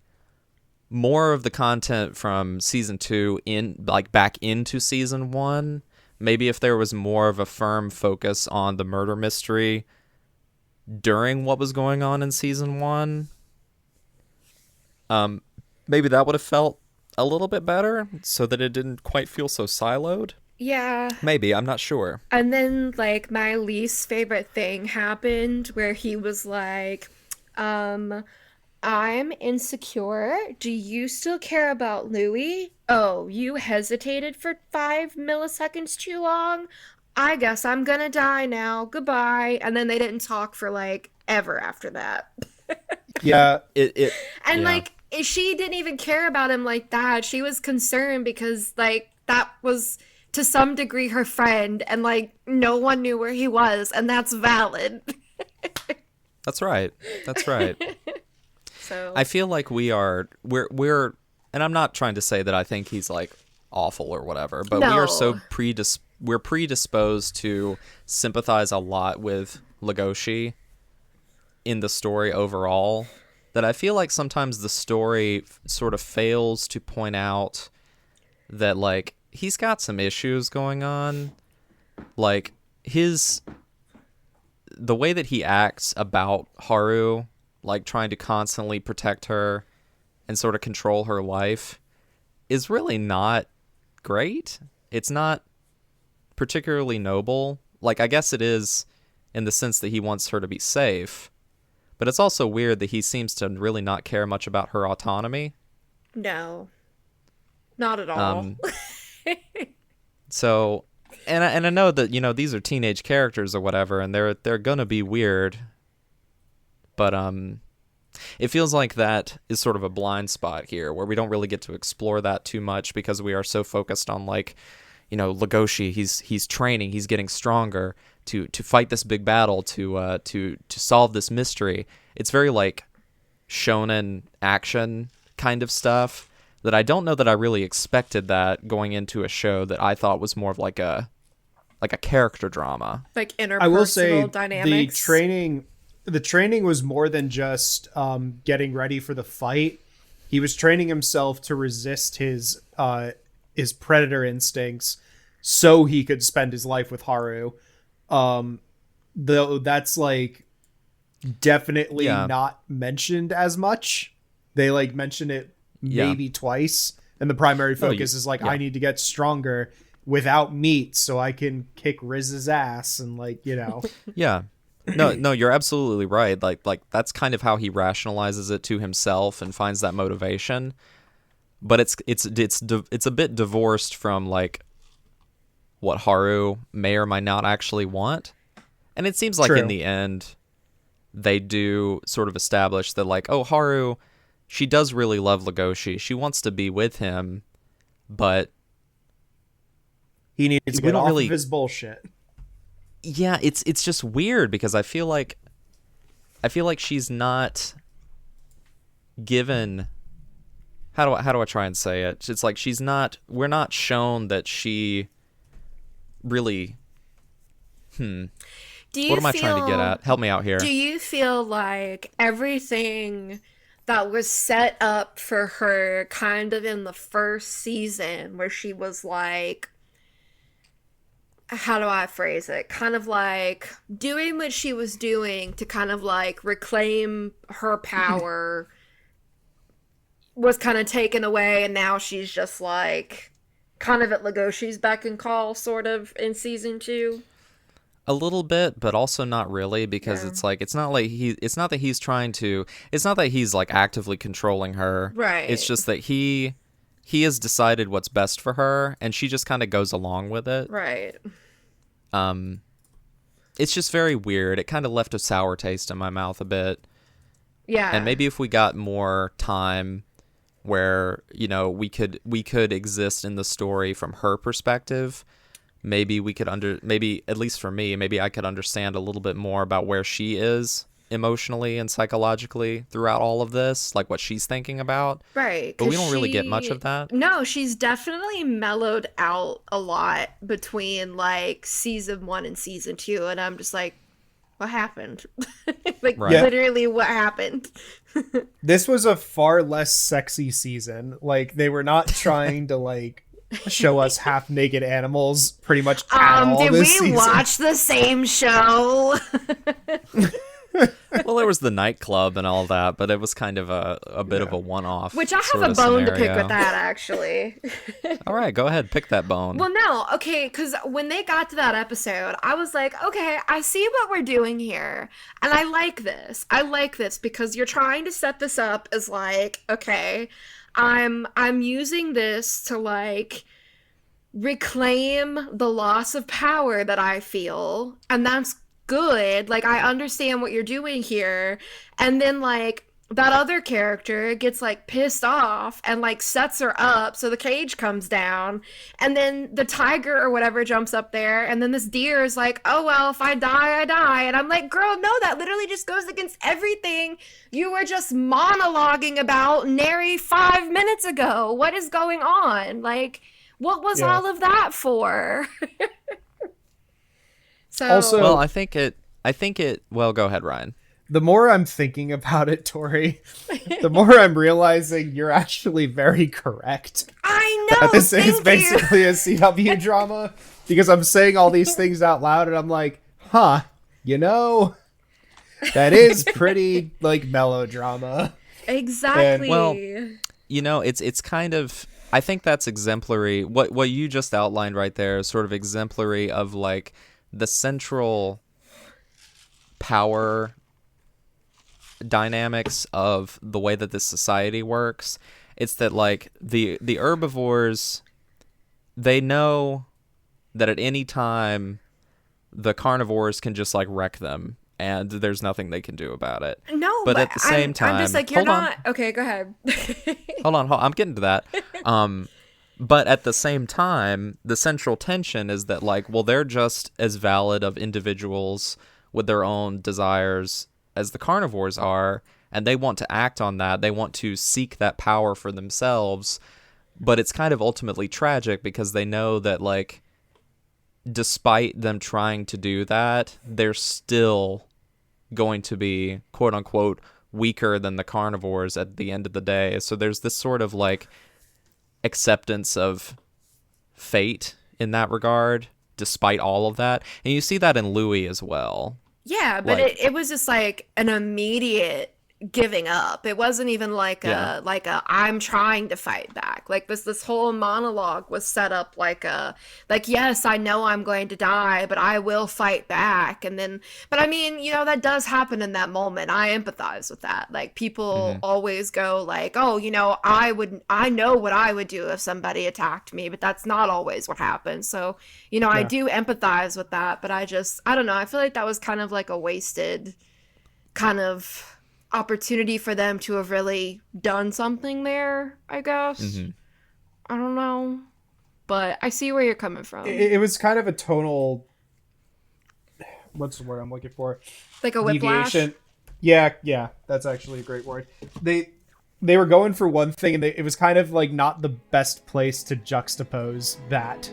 more of the content from season 2 back into season 1. Maybe if there was more of a firm focus on the murder mystery during what was going on in season 1. Maybe that would have felt a little bit better so that it didn't quite feel so siloed. Yeah. Maybe, I'm not sure. And then, like, my least favorite thing happened where he was like, I'm insecure. Do you still care about Louis? Oh, you hesitated for 5 milliseconds too long? I guess I'm gonna die now. Goodbye. And then they didn't talk for, like, ever after that. Yeah. And, yeah. like, she didn't even care about him like that. She was concerned because, like, that was to some degree her friend, and, like, no one knew where he was, and that's valid. That's right. So I feel like we're and I'm not trying to say that I think he's like awful or whatever, but we are so predisposed to sympathize a lot with Legoshi in the story overall that I feel like sometimes the story sort of fails to point out that, like, he's got some issues going on. Like, the way that he acts about Haru, like trying to constantly protect her and sort of control her life, is really not great. It's not particularly noble. Like, I guess it is in the sense that he wants her to be safe, but it's also weird that he seems to really not care much about her autonomy. no, not at all. So, and I know that, you know, these are teenage characters or whatever, and they're gonna be weird, but it feels like that is sort of a blind spot here, where we don't really get to explore that too much because we are so focused on, like, you know, Legoshi. He's training, he's getting stronger to fight this big battle, to solve this mystery. It's very like shonen action kind of stuff that I don't know that I really expected that going into a show that I thought was more of like a character drama. Like interpersonal I will say dynamics. the training was more than just getting ready for the fight. He was training himself to resist his predator instincts so he could spend his life with Haru. Though that's like definitely not mentioned as much. They like mention it maybe twice, and the primary focus is like, I need to get stronger without meat so I can kick Riz's ass, and like, you know. Yeah. No, you're absolutely right. Like that's kind of how he rationalizes it to himself and finds that motivation. But it's a bit divorced from like what Haru may or might not actually want. And it seems like in the end they do sort of establish that like, oh, Haru, she does really love Legoshi. She wants to be with him, but he needs to get off of his bullshit. Yeah, it's just weird because I feel like she's not given, how do I try and say it? It's like we're not shown that she really what am I trying to get at? Help me out here. Do you feel like everything that was set up for her kind of in the first season where she was like, how do I phrase it? Kind of like doing what she was doing to kind of like reclaim her power was kind of taken away, and now she's just like kind of at Legoshi's beck and call sort of in season 2? A little bit, but also not really, because it's like it's not that he's like actively controlling her. Right. It's just that he has decided what's best for her, and she just kind of goes along with it. Right. It's just very weird. It kind of left a sour taste in my mouth a bit. Yeah. And maybe if we got more time where, you know, we could exist in the story from her perspective, maybe we could maybe at least for me, maybe I could understand a little bit more about where she is emotionally and psychologically throughout all of this, like what she's thinking about. Right. But we don't really get much of that. No, she's definitely mellowed out a lot between like season 1 and season 2, and I'm just like, what happened? Like literally what happened? This was a far less sexy season. Like they were not trying to like show us half naked animals pretty much at all did this we season. watch the same show? Well, there was the nightclub and all that, but it was kind of a bit of a one-off. Which I have a bone to pick with that, actually. All right, go ahead, pick that bone. Well, no, okay, because when they got to that episode, I was like, okay, I see what we're doing here, and I like this. I like this because you're trying to set this up as like, okay, I'm using this to like reclaim the loss of power that I feel, and that's good. Like, I understand what you're doing here. And then like that other character gets like pissed off and like sets her up so the cage comes down, and then the tiger or whatever jumps up there, and then this deer is like, oh well, if I die I die, and I'm like, girl, no, that literally just goes against everything you were just monologuing about nary 5 minutes ago. What is going on? Like, what was all of that for? So, also, well, I think it. Well, go ahead, Ryan. The more I'm thinking about it, Tori, the more I'm realizing you're actually very correct. I know. That this is basically a CW drama, because I'm saying all these things out loud, and I'm like, huh, you know, that is pretty like melodrama. Exactly. And, well, you know, it's kind of. I think that's exemplary. What you just outlined right there is sort of exemplary of like the central power dynamics of the way that this society works. It's that like the herbivores, they know that at any time the carnivores can just like wreck them, and there's nothing they can do about it. No, but at the same time, I'm just like, you're not. Okay, go ahead. Hold on, I'm getting to that. But at the same time, the central tension is that, like, well, they're just as valid of individuals with their own desires as the carnivores are, and they want to act on that. They want to seek that power for themselves, but it's kind of ultimately tragic because they know that, like, despite them trying to do that, they're still going to be, quote-unquote, weaker than the carnivores at the end of the day. So there's this sort of like acceptance of fate in that regard, despite all of that. And you see that in Louis as well. Yeah, but Like- it was just like an immediate giving up. It wasn't even like Yeah. a I'm trying to fight back. Like this whole monologue was set up like yes, I know I'm going to die, but I will fight back. And then but I mean, you know, that does happen in that moment. I empathize with that. Like people always go like, "Oh, you know, I know what I would do if somebody attacked me," but that's not always what happens. So, you know, I do empathize with that, but I don't know. I feel like that was kind of like a wasted kind of opportunity for them to have really done something there, I guess. I don't know, but I see where you're coming from. It was kind of a tonal, what's the word I'm looking for? Like a whiplash. Deviation. Yeah, that's actually a great word. They were going for one thing, and it was kind of like not the best place to juxtapose that.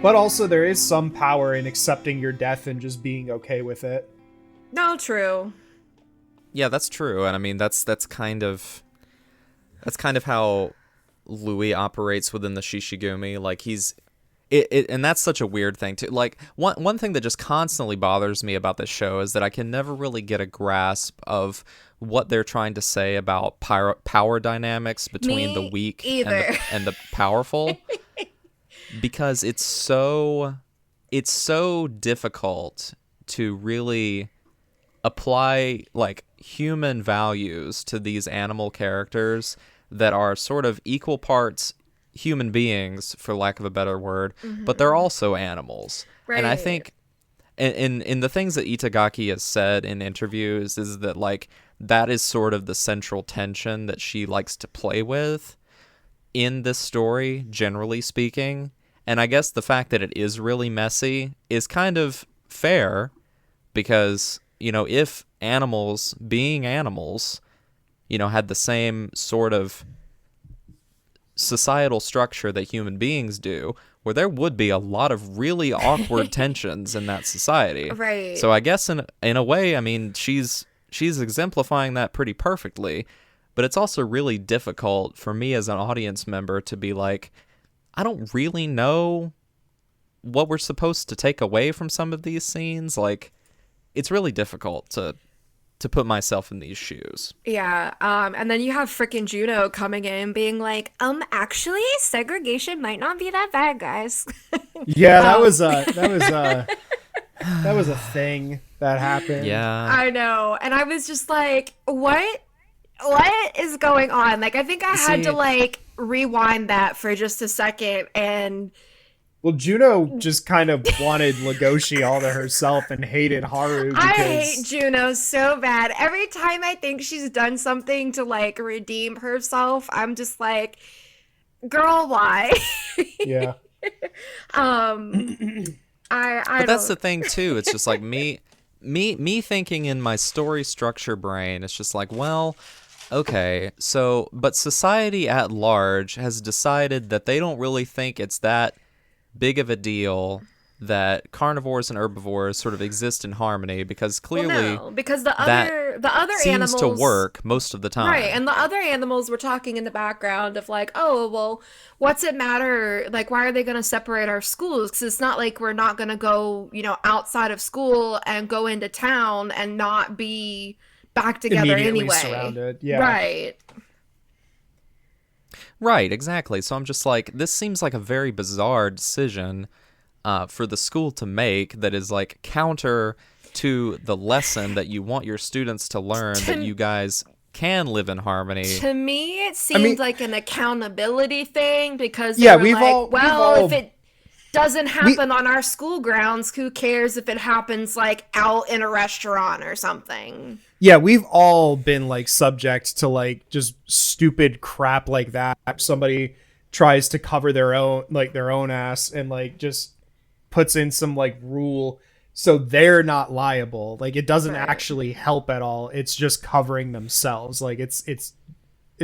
But also, there is some power in accepting your death and just being okay with it. No, true. Yeah, that's true. And I mean, that's kind of how Louis operates within the Shishigumi. Like and that's such a weird thing too. Like one thing that just constantly bothers me about this show is that I can never really get a grasp of what they're trying to say about power dynamics between the weak and the powerful. Because it's so difficult to really apply like human values to these animal characters that are sort of equal parts human beings, for lack of a better word, but they're also animals. Right. And I think in the things that Itagaki has said in interviews is that like that is sort of the central tension that she likes to play with in this story, generally speaking. And I guess the fact that it is really messy is kind of fair because, you know, if animals, being animals, you know, had the same sort of societal structure that human beings do, where there would be a lot of really awkward tensions in that society. Right. So I guess in a way, I mean, she's exemplifying that pretty perfectly, but it's also really difficult for me as an audience member to be like, I don't really know what we're supposed to take away from some of these scenes. Like, it's really difficult to put myself in these shoes. Yeah, and then you have frickin' Juno coming in being like, actually, segregation might not be that bad, guys. Yeah, that was a thing that happened. Yeah. I know, and I was just like, what is going on? Like, I think I had to like rewind that for just a second. And well, Juno just kind of wanted Legoshi all to herself and hated Haru because... I hate Juno so bad. Every time I think she's done something to like redeem herself, I'm just like, girl, why? Yeah. But that's the thing too. It's just like me thinking in my story structure brain. It's just like, well, okay, so, but society at large has decided that they don't really think it's that big of a deal that carnivores and herbivores sort of exist in harmony because clearly because the other seems animals to work most of the time. Right, and the other animals were talking in the background of like, oh, well, what's it matter? Like, why are they going to separate our schools? Because it's not like we're not going to go, you know, outside of school and go into town and not be back together Immediately anyway. surrounded. Yeah. Right. Right, exactly. So I'm just like, this seems like a very bizarre decision for the school to make that is like counter to the lesson that you want your students to learn, that you guys can live in harmony. To me, it seemed like an accountability thing, because they Yeah, were we've like, all- well, we've all- if it doesn't happen on our school grounds, who cares if it happens like out in a restaurant or something? Yeah, we've all been like subject to like just stupid crap like that. Somebody tries to cover their own ass and like just puts in some like rule so they're not liable. Like it doesn't Right. actually help at all. It's just covering themselves. Like it's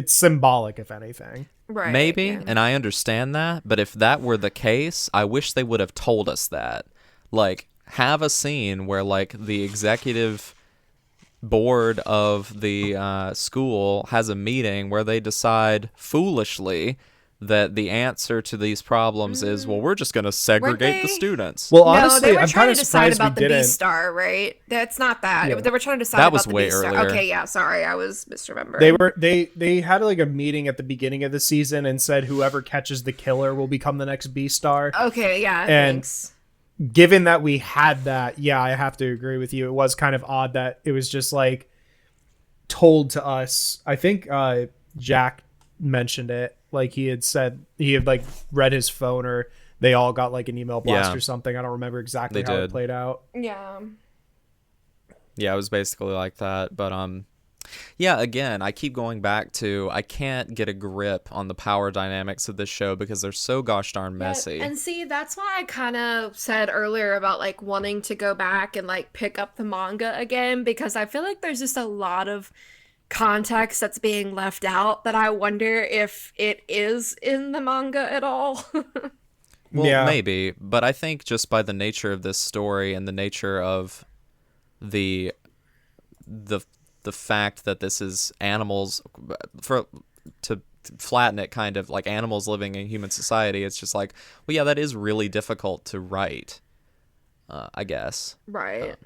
symbolic, if anything. Right. Maybe, yeah. and I understand that, but if that were the case, I wish they would have told us that. Like, have a scene where, like, the executive board of the school has a meeting where they decide foolishly that the answer to these problems is, well, we're just going to segregate the they- students. Well, No, honestly, they were I'm trying kind to of decide surprised we about the didn't. B-Star, right? That's not that. Yeah. They were trying to decide That about was the way B-Star. earlier. Okay, yeah, sorry, I was misremembering. They had like a meeting at the beginning of the season and said whoever catches the killer will become the next B-Star. Okay, yeah, And- thanks. Given that we had that, yeah, I have to agree with you. It was kind of odd that it was just like told to us. I think Jack mentioned it. Like he had said he had like read his phone, or they all got like an email blast Yeah. or something. I don't remember exactly They how it did. played out. Yeah. Yeah, it was basically like that. But yeah, again, I keep going back to I can't get a grip on the power dynamics of this show because they're so gosh darn messy. Yeah, and see, that's why I kind of said earlier about like wanting to go back and like pick up the manga again, because I feel like there's just a lot of context that's being left out that I wonder if it is in the manga at all. Well, Yeah. maybe, but I think just by the nature of this story and the nature of the fact that this is animals, to flatten it, kind of like animals living in human society, it's just like, well, yeah, that is really difficult to write, I guess. Right.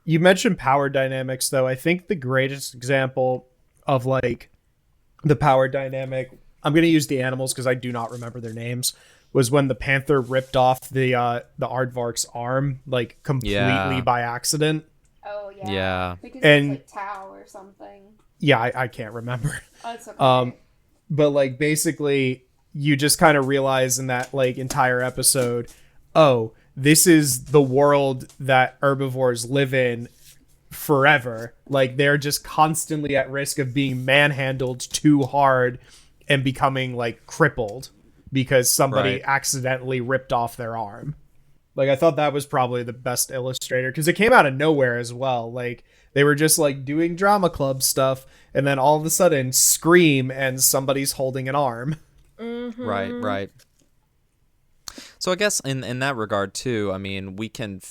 You mentioned power dynamics, though. I think the greatest example of like the power dynamic, I'm going to use the animals because I do not remember their names, was when the panther ripped off the aardvark's arm like completely Yeah. by accident. Oh yeah. Yeah. Because And- it's like Tao or something. Yeah, I can't remember. Oh, it's okay. But like basically you just kind of realize in that like entire episode, oh, this is the world that herbivores live in forever. Like they're just constantly at risk of being manhandled too hard and becoming like crippled because somebody Right. accidentally ripped off their arm. Like I thought that was probably the best illustrator because it came out of nowhere as well. Like they were just like doing drama club stuff and then all of a sudden scream and somebody's holding an arm. Right. So I guess in that regard too, I mean, we can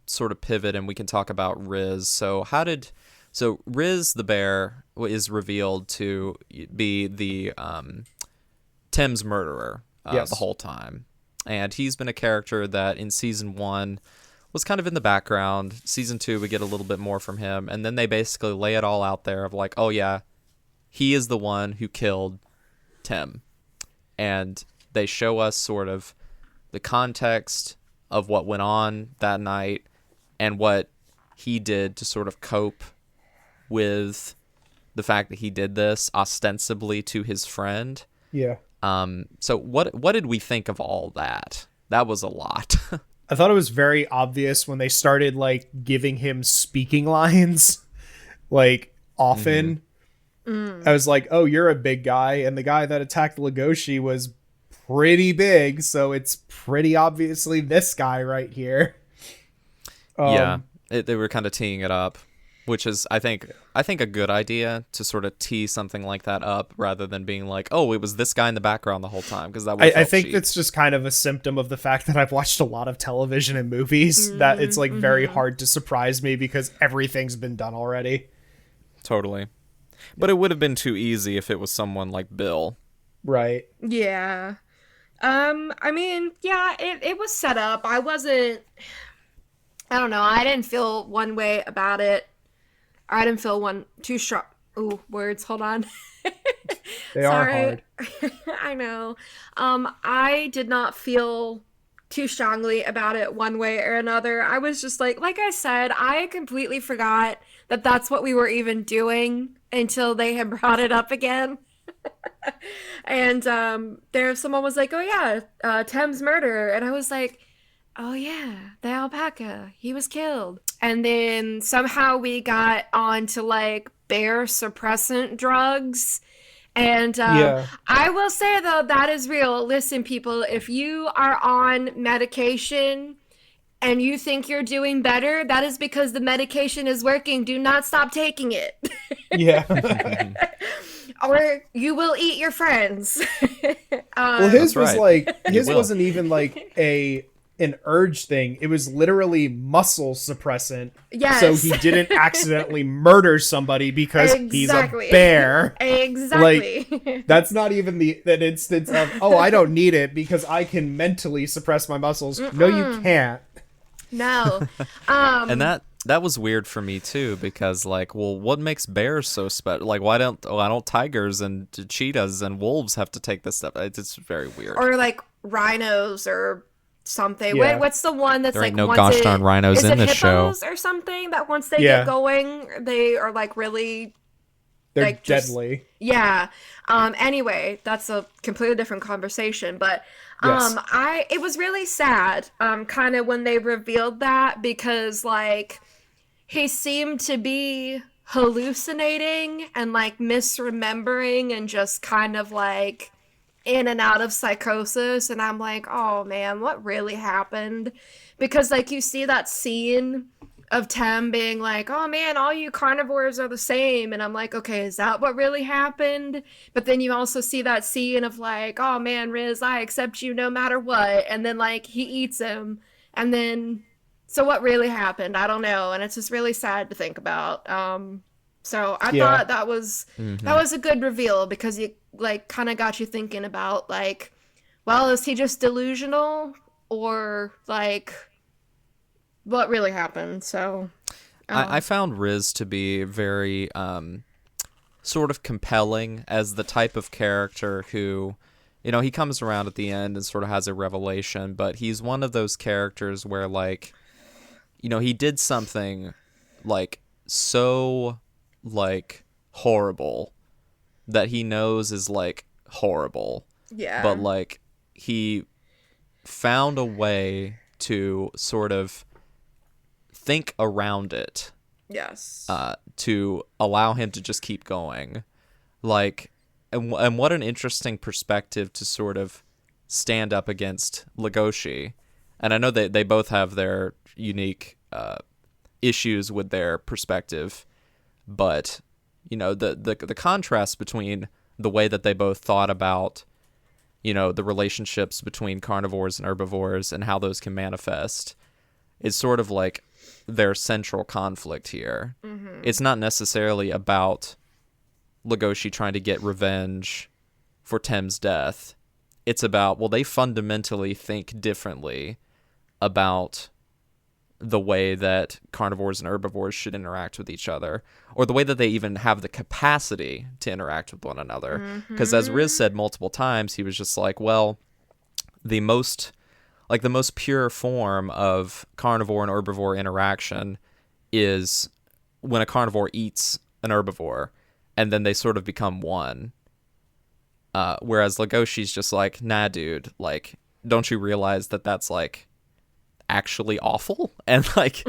sort of pivot and we can talk about Riz. So Riz the bear is revealed to be the Tim's murderer Yes. the whole time, and he's been a character that in season 1 was kind of in the background. Season 2 we get a little bit more from him, and then they basically lay it all out there of like, oh yeah, he is the one who killed Tim, and they show us sort of the context of what went on that night and what he did to sort of cope with the fact that he did this ostensibly to his friend. Yeah. So what did we think of all that? That was a lot. I thought it was very obvious when they started like giving him speaking lines like often. I was like, oh, you're a big guy, and the guy that attacked Legoshi was pretty big, so it's pretty obviously this guy right here. They were kind of teeing it up, which is I think a good idea to sort of tee something like that up rather than being like, oh, it was this guy in the background the whole time, because that would I think that's just kind of a symptom of the fact that I've watched a lot of television and movies that it's like very hard to surprise me because everything's been done already. totally. But it would have been too easy if it was someone like Bill. Right. Yeah. I mean, yeah, it was set up. I don't know, I didn't feel one way about it. I didn't feel one too strong. Ooh, words, hold on. They are hard. I know. I did not feel too strongly about it one way or another. I was just like I said, I completely forgot that that's what we were even doing until they had brought it up again. And there someone was like, oh yeah, Tem's murder. And I was like, oh yeah, the alpaca, he was killed. And then somehow we got on to like bear suppressant drugs. And Yeah. I will say though, that is real. Listen, people, if you are on medication and you think you're doing better, that is because the medication is working. Do not stop taking it. Yeah. Or you will eat your friends. Well, his That's was right. like his will. wasn't even like an urge thing. It was literally muscle suppressant. Yes. So he didn't accidentally murder somebody because he's a Exactly. bear. Exactly. That's not even that instance of, oh, I don't need it because I can mentally suppress my muscles. No, you can't. No. And that was weird for me too, because like, well, what makes bears so special? Like, why don't tigers and cheetahs and wolves have to take this stuff? It's very weird. Or like rhinos or something. Yeah. what's the one that's There like ain't no once gosh it- darn rhinos is in it this show. hippos or something that once they Yeah. get going, they are like really They're like, just- deadly. yeah. Anyway, that's a completely different conversation, but Yes. it was really sad kind of when they revealed that, because like he seemed to be hallucinating and like misremembering and just kind of like in and out of psychosis, and I'm like, oh man, what really happened? Because like you see that scene of Tem being like, oh man, all you carnivores are the same, and I'm like, okay, is that what really happened? But then you also see that scene of like, oh man, Riz, I accept you no matter what, and then like he eats him, and then so what really happened? I don't know, and it's just really sad to think about. So I Yeah. thought that was a good reveal, because it like kind of got you thinking about like, well, is he just delusional, or like what really happened? So I found Riz to be very sort of compelling as the type of character who, you know, he comes around at the end and sort of has a revelation, but he's one of those characters where like, you know, he did something like so like horrible that he knows is like horrible, yeah, but like he found a way to sort of think around it yes, to allow him to just keep going. Like, and what an interesting perspective to sort of stand up against Legoshi. And I know they both have their unique issues with their perspective, but you know, the contrast between the way that they both thought about, you know, the relationships between carnivores and herbivores and how those can manifest is sort of like their central conflict here. Mm-hmm. It's not necessarily about Legoshi trying to get revenge for Tem's death. It's about, well, they fundamentally think differently about the way that carnivores and herbivores should interact with each other, or the way that they even have the capacity to interact with one another. Because as Riz said multiple times, he was just like, well, the most pure form of carnivore and herbivore interaction is when a carnivore eats an herbivore, and then they sort of become one. Whereas Legoshi's just like, nah, dude, like, don't you realize that that's like actually awful, and like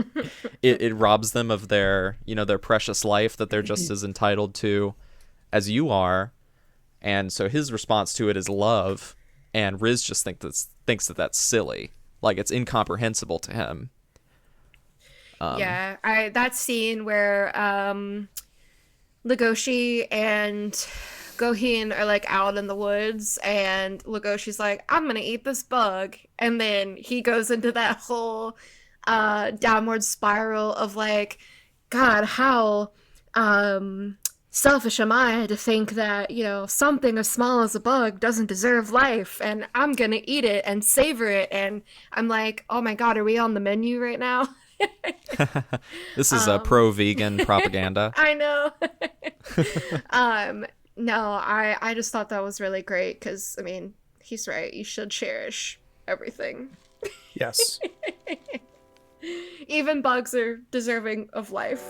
it robs them of their, you know, their precious life that they're just as entitled to as you are. And so his response to it is love, and Riz just thinks that that's silly, like it's incomprehensible to him. yeah. That scene where Legoshi and Gohin are like out in the woods, and Legoshi's like, I'm gonna eat this bug, and then he goes into that whole downward spiral of like, God, how selfish am I to think that, you know, something as small as a bug doesn't deserve life, and I'm gonna eat it and savor it. And I'm like, oh my God, are we on the menu right now? This is a pro-vegan propaganda. I know. No, I just thought that was really great, because I mean, he's right, you should cherish everything. Yes. Even bugs are deserving of life.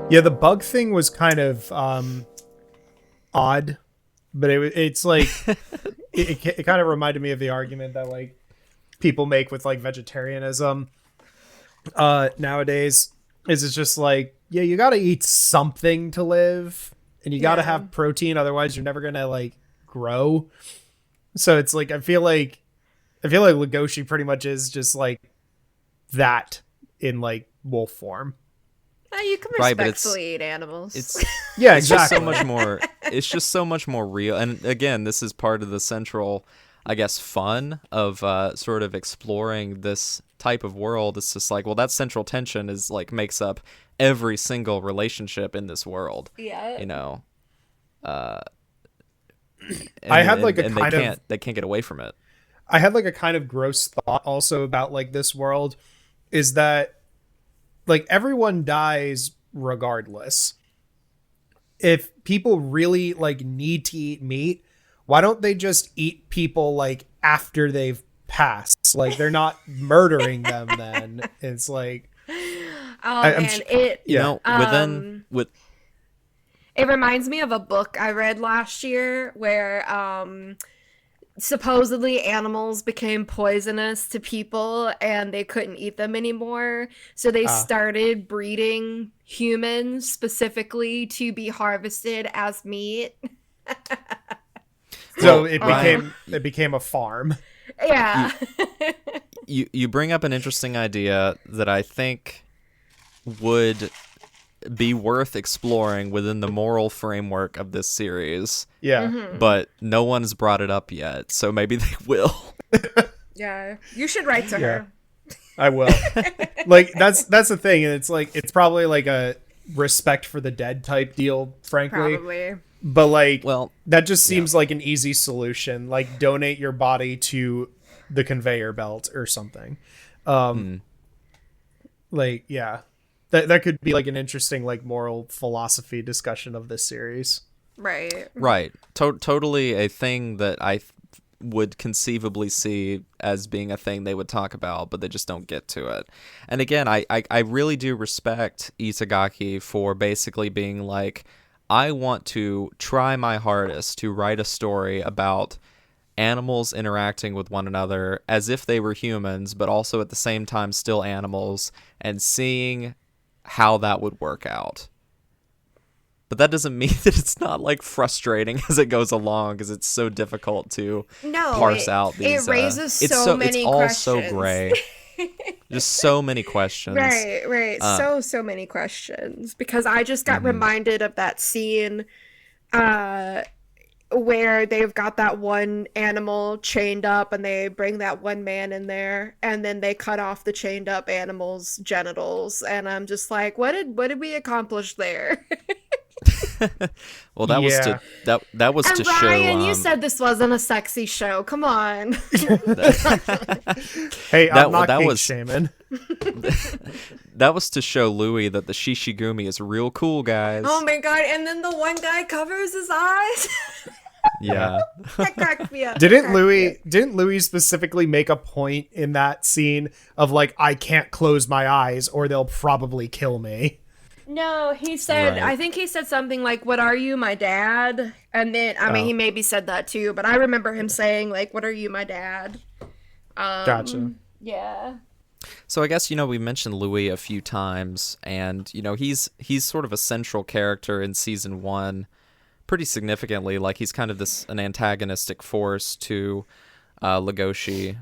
Yeah, the bug thing was kind of odd, but it's like it kind of reminded me of the argument that like people make with like vegetarianism nowadays. Is it's just like, yeah, you got to eat something to live, and you got to have protein, otherwise you're never gonna like grow. So it's like I feel like Legoshi pretty much is just like that in like wolf form. You can Right, but respectfully eat animals. It's Yeah, it's just exactly. so much more. It's just so much more real. And again, this is part of the central, I guess, fun of sort of exploring this type of world. It's just like, well, that central tension is like makes up every single relationship in this world. Yeah. You know. I had like a kind of they can't get away from it. I had like a kind of gross thought also about like this world is that like everyone dies regardless. If people really like need to eat meat, why don't they just eat people like after they've passed? Like they're not murdering them then. It's like It You know, with it reminds me of a book I read last year where supposedly animals became poisonous to people and they couldn't eat them anymore. So they started breeding humans specifically to be harvested as meat. so Well, it became a farm. Yeah. you bring up an interesting idea that I think would be worth exploring within the moral framework of this series. Yeah. But no one's brought it up yet, so maybe they will. Yeah. You should write to her. I will. Like that's the thing, and it's like it's probably like a respect for the dead type deal, frankly. Probably. But like, Well, that just seems like an easy solution. Like donate your body to the conveyor belt or something. Like, yeah, that could be like an interesting like moral philosophy discussion of this series. Right. Right. Totally a thing that I would conceivably see as being a thing they would talk about, but they just don't get to it. And again, I really do respect Itagaki for basically being like, I want to try my hardest to write a story about animals interacting with one another as if they were humans, but also at the same time still animals, and seeing how that would work out. But that doesn't mean that it's not like frustrating as it goes along, because it's so difficult to parse out these. It raises so many it's all questions. so gray. Just so many questions. Right. So many questions. Because I just got reminded of that scene where they've got that one animal chained up and they bring that one man in there and then they cut off the chained up animal's genitals, and I'm just like, what did we accomplish there? Well, that was to that was and to Ryan, show. you said this wasn't a sexy show. Come on. Hey, I'm not that kink was shaming. That was to show Louis that the Shishigumi is real cool, guys. Oh my god! And then the one guy covers his eyes. Yeah. That cracked me up. Didn't Louis specifically make a point in that scene of like, I can't close my eyes or they'll probably kill me? No, he said, Right. I think he said something like, what are you, my dad? And then, I mean, he maybe said that too, but I remember him saying, like, what are you, my dad? Gotcha. Yeah. So I guess, we mentioned Louis a few times, and, he's sort of a central character in season 1 pretty significantly. Like, he's kind of an antagonistic force to Legoshi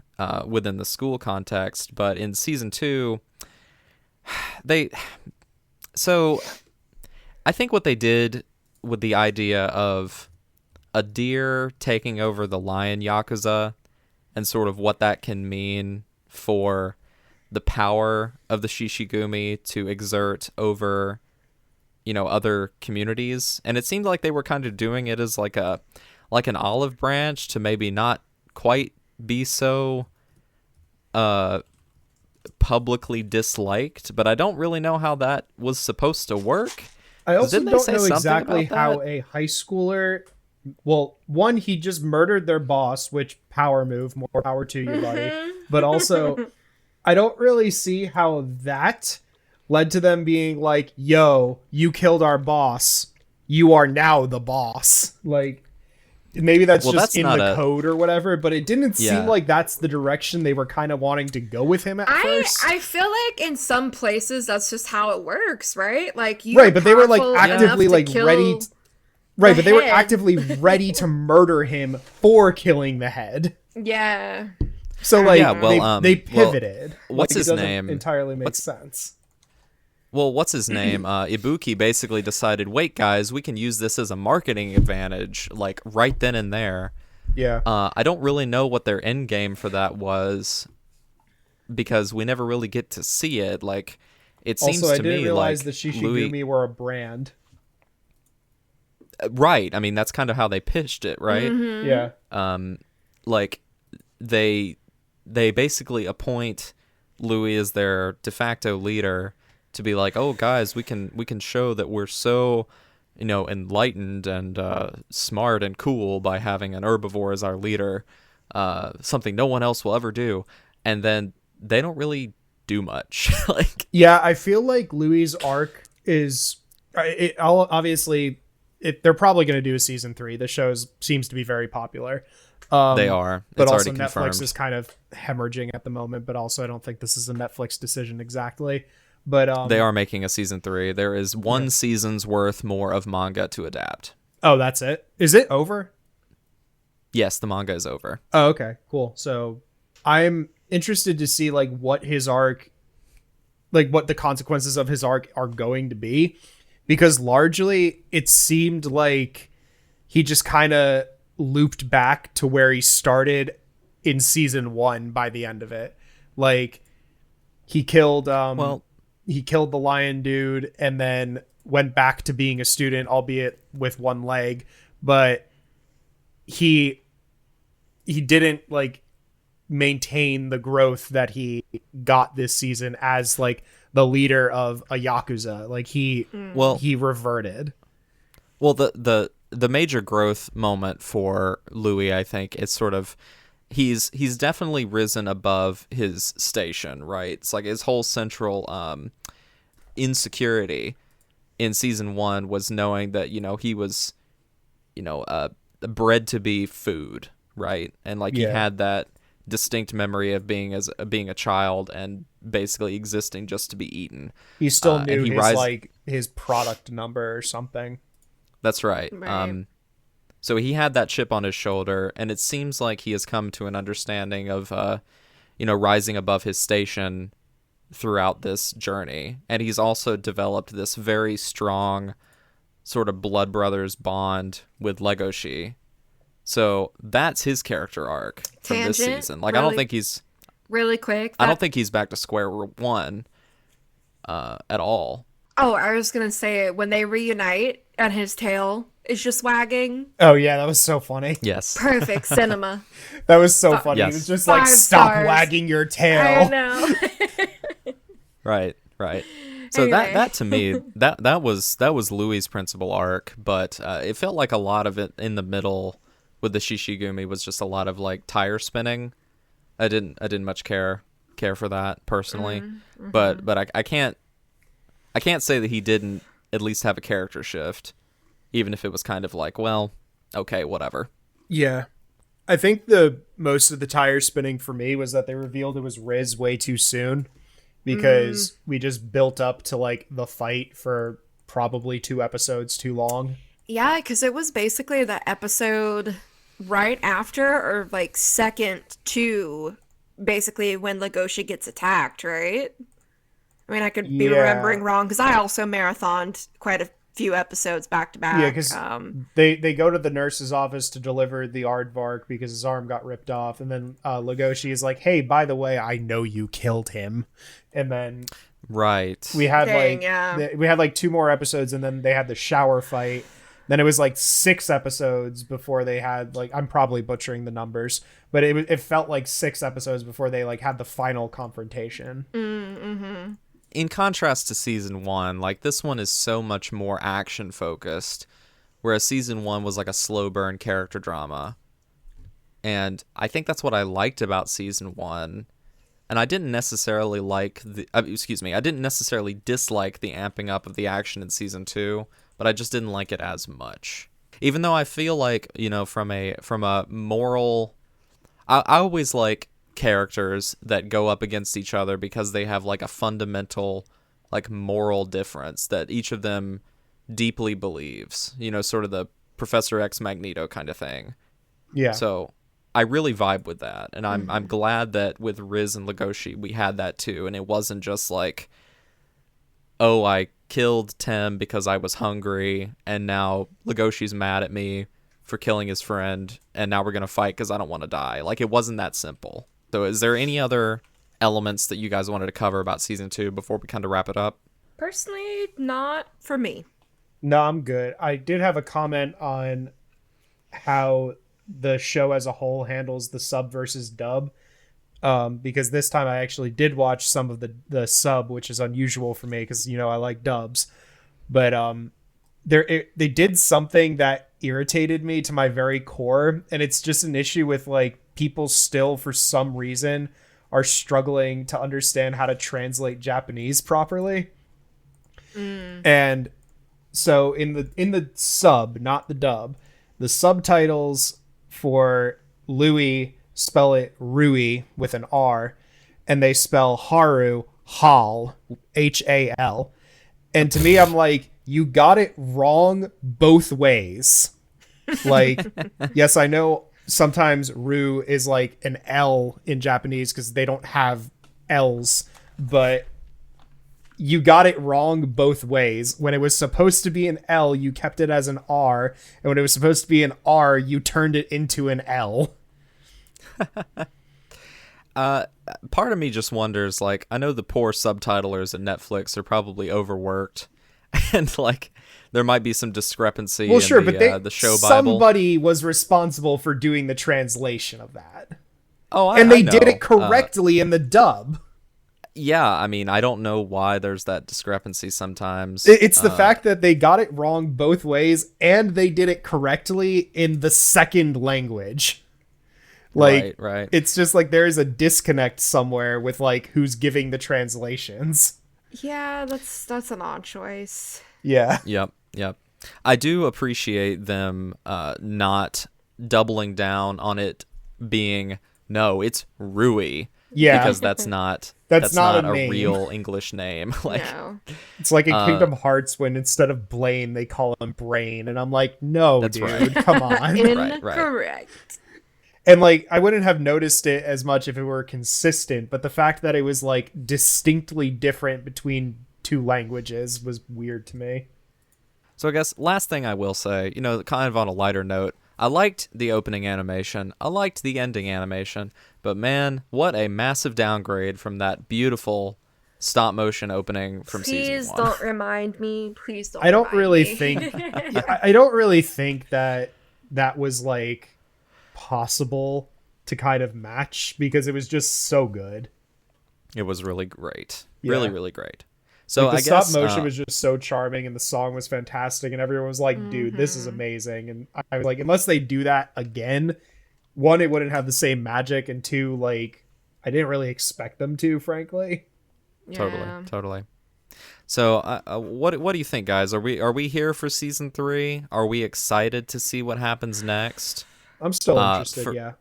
within the school context. But in season 2, So, I think what they did with the idea of a deer taking over the lion Yakuza and sort of what that can mean for the power of the Shishigumi to exert over other communities, and it seemed like they were kind of doing it as like an olive branch to maybe not quite be so publicly disliked, but I don't really know how that was supposed to work. I also Didn't they don't say know something exactly about how that? a high schooler. Well, one, he just murdered their boss, which power move, more power to you, buddy. But also, I don't really see how that led to them being like, yo, you killed our boss. You are now the boss. Like, maybe that's Well, just that's in not the a- code or whatever, but it didn't seem Yeah. like that's the direction they were kind of wanting to go with him at first. I feel like in some places that's just how it works, right? Like you Right, but they were like powerful enough actively to like kill ready. Right, but they were head. actively ready to murder him for killing the head. Yeah. So like Yeah, well, they well, pivoted. what's Like, his it doesn't name? entirely make What's- sense. Well, what's his name? Ibuki basically decided, wait, guys, we can use this as a marketing advantage, like right then and there. Yeah. I don't really know what their end game for that was, because we never really get to see it. Like, it seems Also, I to didn't me realize like the Shishigumi were a brand. right. I mean, that's kind of how they pitched it, right? Yeah. Like they basically appoint Louis as their de facto leader to be like, oh guys, we can show that we're so enlightened and smart and cool by having an herbivore as our leader, something no one else will ever do. And then they don't really do much. Like, Yeah, I feel like Louis' arc is obviously they're probably going to do a season 3. The show seems to be very popular. they are. But It's also already Netflix confirmed. is kind of hemorrhaging at the moment, but also I don't think this is a Netflix decision exactly. But They are making a season 3. There is one season's worth more of manga to adapt. Oh, that's it. Is it over? Yes, the manga is over. Oh, okay, cool. So I'm interested to see like what his arc, like what the consequences of his arc are going to be, because largely it seemed like he just kind of looped back to where he started in season 1 by the end of it. Like he killed he killed the lion dude and then went back to being a student, albeit with one leg, but he didn't like maintain the growth that he got this season as like the leader of a yakuza. Like he reverted. Well, the major growth moment for Louis, I think, is sort of he's definitely risen above his station, right? It's like his whole central insecurity in season 1 was knowing that he was bred to be food, right? And like he had that distinct memory of being a child and basically existing just to be eaten. He still knew and he his like his product number or something. That's right. Right. So he had that chip on his shoulder, and it seems like he has come to an understanding of, rising above his station throughout this journey. And he's also developed this very strong sort of blood brothers bond with Legoshi. So that's his character arc from this Tangent, season. Like, I don't think he's Really quick. I don't think he's back to square one at all. Oh, I was gonna say when they reunite and his tail is just wagging. Oh yeah, that was so funny. Yes. Perfect cinema. That was so funny. Yes. It was just like, 5 stop stars. wagging your I tail. know. Right. So Anyway. that to me that was Louis' principal arc, but it felt like a lot of it in the middle with the Shishigumi was just a lot of like tire spinning. I didn't much care for that personally, but I can't say that he didn't at least have a character shift, even if it was kind of like, well, okay, whatever. Yeah. I think the most of the tire spinning for me was that they revealed it was Riz way too soon, because we just built up to like the fight for probably 2 episodes too long. Yeah, because it was basically the episode right after or like second to basically when Legoshi gets attacked, right? I mean, I could be Yeah. remembering wrong because I also marathoned quite a few episodes back to back. Yeah, because they go to the nurse's office to deliver the aardvark because his arm got ripped off, and then Legoshi is like, "Hey, by the way, I know you killed him," and then Right. we had Dang, we had like 2 more episodes, and then they had the shower fight. Then it was like 6 episodes before they had like, I'm probably butchering the numbers, but it felt like 6 episodes before they like had the final confrontation. Mm-hmm. In contrast to season 1, like this one is so much more action focused, whereas season 1 was like a slow burn character drama. And I think that's what I liked about season 1. And I didn't necessarily like I didn't necessarily dislike the amping up of the action in season 2, but I just didn't like it as much. Even though I feel like, you know, from a moral, I always like characters that go up against each other because they have like a fundamental like moral difference that each of them deeply believes, you know, sort of the Professor X Magneto kind of thing. Yeah. So I really vibe with that, and I'm glad that with Riz and Legoshi we had that too, and it wasn't just like, oh, I killed Tim because I was hungry, and now Legoshi's mad at me for killing his friend, and now we're gonna fight because I don't want to die. Like, it wasn't that simple. So is there any other elements that you guys wanted to cover about season 2 before we kind of wrap it up? Personally, not for me. No, I'm good. I did have a comment on how the show as a whole handles the sub versus dub, because this time I actually did watch some of the sub, which is unusual for me because, you know, I like dubs, but they did something that irritated me to my very core, and it's just an issue with like people still for some reason are struggling to understand how to translate Japanese properly. And so in the sub, not the dub, the subtitles for Louis spell it Rui with an R, and they spell Haru Hal, Hal. And to me, I'm like, you got it wrong both ways. Like, yes, I know sometimes Ru is like an L in Japanese because they don't have L's, but you got it wrong both ways. When it was supposed to be an L, you kept it as an R, and when it was supposed to be an R, you turned it into an L. Part of me just wonders, like, I know the poor subtitlers at Netflix are probably overworked, and like there might be some discrepancy in the show Bible. Somebody was responsible for doing the translation of that. Oh, and they I know. did it correctly in the dub. Yeah, I mean, I don't know why there's that discrepancy sometimes. It's the fact that they got it wrong both ways, and they did it correctly in the second language. Like, right. It's just like there is a disconnect somewhere with like who's giving the translations. Yeah, that's an odd choice. Yeah. Yep. I do appreciate them not doubling down on it being, no, it's Rui. Yeah. Because that's not not a a name. Real English name. Like, No. It's like in Kingdom Hearts when instead of Blaine they call him Brain, and I'm like, no, That's dude, right. come on. Incorrect. And like I wouldn't have noticed it as much if it were consistent, but the fact that it was like distinctly different between 2 languages was weird to me. So I guess last thing I will say, you know, kind of on a lighter note, I liked the opening animation. I liked the ending animation. But man, what a massive downgrade from that beautiful stop motion opening from season 1. Please don't remind me. Please don't. I don't remind really me. think I don't really think that was like possible to kind of match because it was just so good. It was really great. Yeah. Really, really great. So Like, I the guess stop motion was just so charming, and the song was fantastic, and everyone was like, dude, this is amazing. And I was like, unless they do that again, 1, it wouldn't have the same magic, and 2, like, I didn't really expect them to, frankly. Yeah. Totally. So what do you think, guys? Are we here for season 3? Are we excited to see what happens next? I'm still interested, yeah.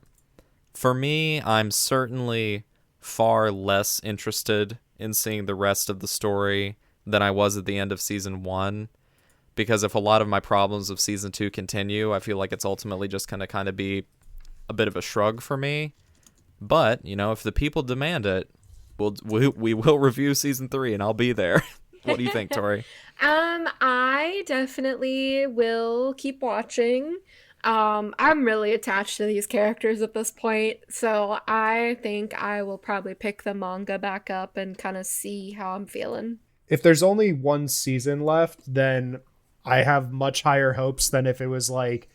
For me, I'm certainly far less interested in seeing the rest of the story than I was at the end of season 1, because if a lot of my problems of season 2 continue, I feel like it's ultimately just going to kind of be a bit of a shrug for me. But, you know, if the people demand it, we will review season 3 and I'll be there. What do you think, Tori? I definitely will keep watching. I'm really attached to these characters at this point, so I think I will probably pick the manga back up and kind of see how I'm feeling. If there's only one season left, then I have much higher hopes than if it was like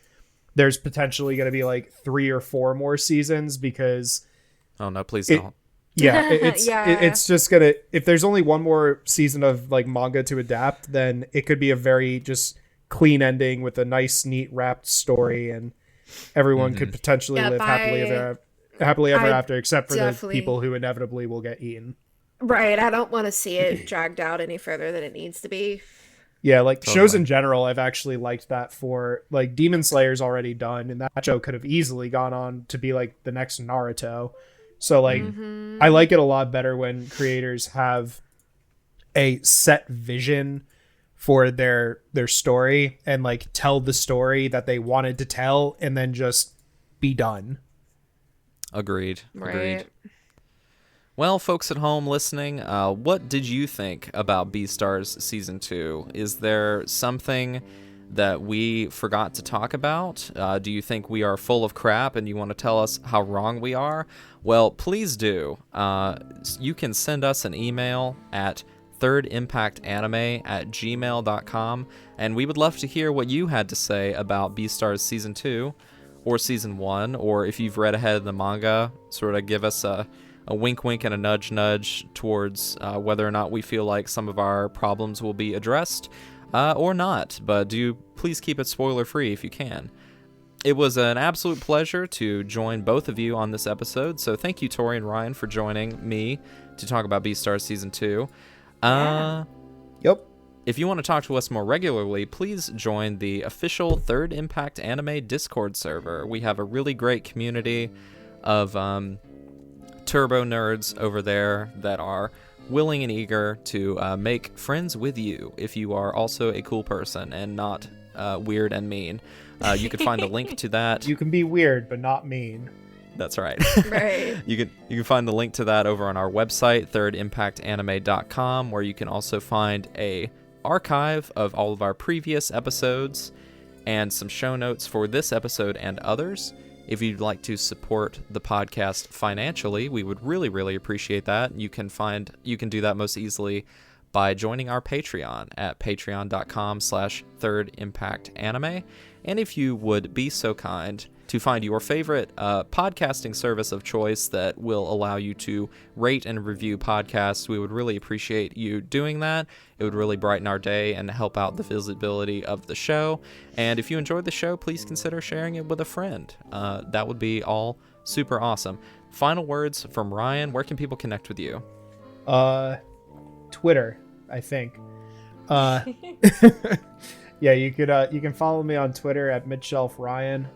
there's potentially going to be like 3 or 4 more seasons, because Oh no, please don't. yeah, it's Yeah. it's just gonna, if there's only one more season of like manga to adapt, then it could be a very just clean ending with a nice, neat, wrapped story, and everyone could potentially Yep, live happily ever I after, except for the definitely- people who inevitably will get eaten. Right, I don't want to see it dragged out any further than it needs to be. Yeah, like Totally. shows in general, I've actually liked that for, like, Demon Slayer's already done, and that show could have easily gone on to be like the next Naruto. So like, I like it a lot better when creators have a set vision for their story and like tell the story that they wanted to tell and then just be done. Agreed. Right. Agreed. Well, folks at home listening, what did you think about BEASTARS Season 2? Is there something that we forgot to talk about? Do you think we are full of crap and you want to tell us how wrong we are? Well, please do. You can send us an email at thirdimpactanime@gmail.com, and we would love to hear what you had to say about BEASTARS Season 2 or Season 1, or if you've read ahead of the manga, sort of give us a wink wink and a nudge nudge towards whether or not we feel like some of our problems will be addressed or not. But do please keep it spoiler free if you can. It was an absolute pleasure to join both of you on this episode, so thank you, Tori and Ryan, for joining me to talk about BEASTARS Season 2. Yep. If you want to talk to us more regularly, please join the official Third Impact Anime Discord server. We have a really great community of turbo nerds over there that are willing and eager to make friends with you if you are also a cool person and not weird and mean. You can find the link to that. You can be weird but not mean. That's right. Right. You can find the link to that over on our website, thirdimpactanime.com, where you can also find a archive of all of our previous episodes and some show notes for this episode and others. If you'd like to support the podcast financially, we would really, really appreciate that. You can do that most easily by joining our Patreon at patreon.com/thirdimpactanime. And if you would be so kind to find your favorite podcasting service of choice that will allow you to rate and review podcasts, we would really appreciate you doing that. It would really brighten our day and help out the visibility of the show. And if you enjoyed the show, please consider sharing it with a friend. That would be all super awesome. Final words from Ryan. Where can people connect with you? Twitter, I think. Yeah, you can follow me on Twitter at midshelfryan.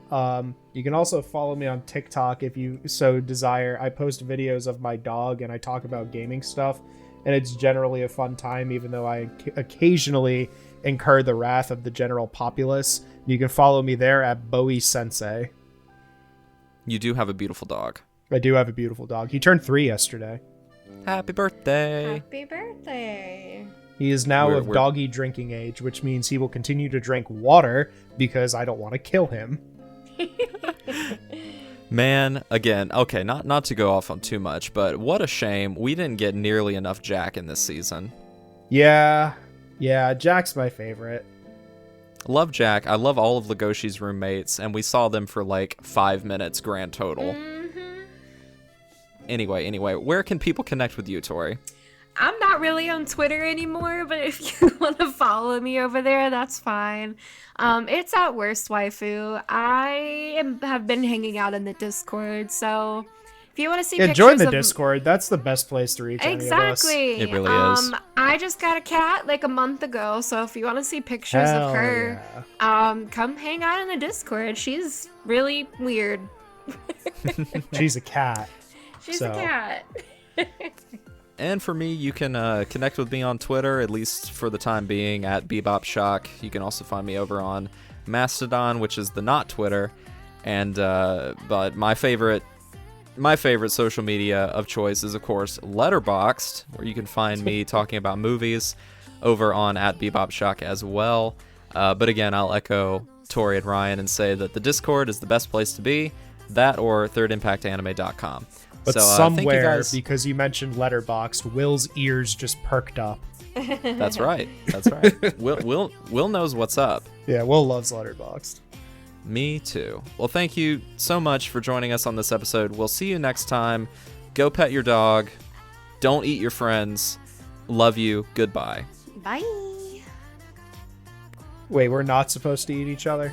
You can also follow me on TikTok if you so desire. I post videos of my dog and I talk about gaming stuff, and it's generally a fun time, even though I occasionally incur the wrath of the general populace. You can follow me there at Bowie Sensei. You do have a beautiful dog. I do have a beautiful dog. He turned 3 yesterday. Happy birthday. Happy birthday. He is now We're- of we're- doggy drinking age, which means he will continue to drink water because I don't want to kill him. Man, again, okay, not to go off on too much, but what a shame we didn't get nearly enough Jack in this season. Yeah, Jack's my favorite. Love Jack. I love all of Legoshi's roommates, and we saw them for like 5 minutes grand total. Anyway, where can people connect with you, Tori? I'm not really on Twitter anymore, but if you want to follow me over there, that's fine. It's at Worst Waifu. Have been hanging out in the Discord, so if you want to see pictures Join the of... Discord. That's the best place to reach any of us. Exactly. It really is. I just got a cat like a month ago, so if you want to see pictures Hell of her, yeah. come hang out in the Discord. She's really weird. She's a cat. She's a cat. And for me, you can connect with me on Twitter, at least for the time being, at BebopShock. You can also find me over on Mastodon, which is the not Twitter. And but my favorite social media of choice is, of course, Letterboxd, where you can find me talking about movies. over on @BebopShock as well. But again, I'll echo Tori and Ryan and say that the Discord is the best place to be. That or thirdimpactanime.com. But so, somewhere, thank you guys. because you mentioned Letterboxd, Will's ears just perked up. That's right. That's right. Will knows what's up. Yeah, Will loves Letterboxd. Me too. Well, thank you so much for joining us on this episode. We'll see you next time. Go pet your dog. Don't eat your friends. Love you. Goodbye. Bye. Wait, we're not supposed to eat each other?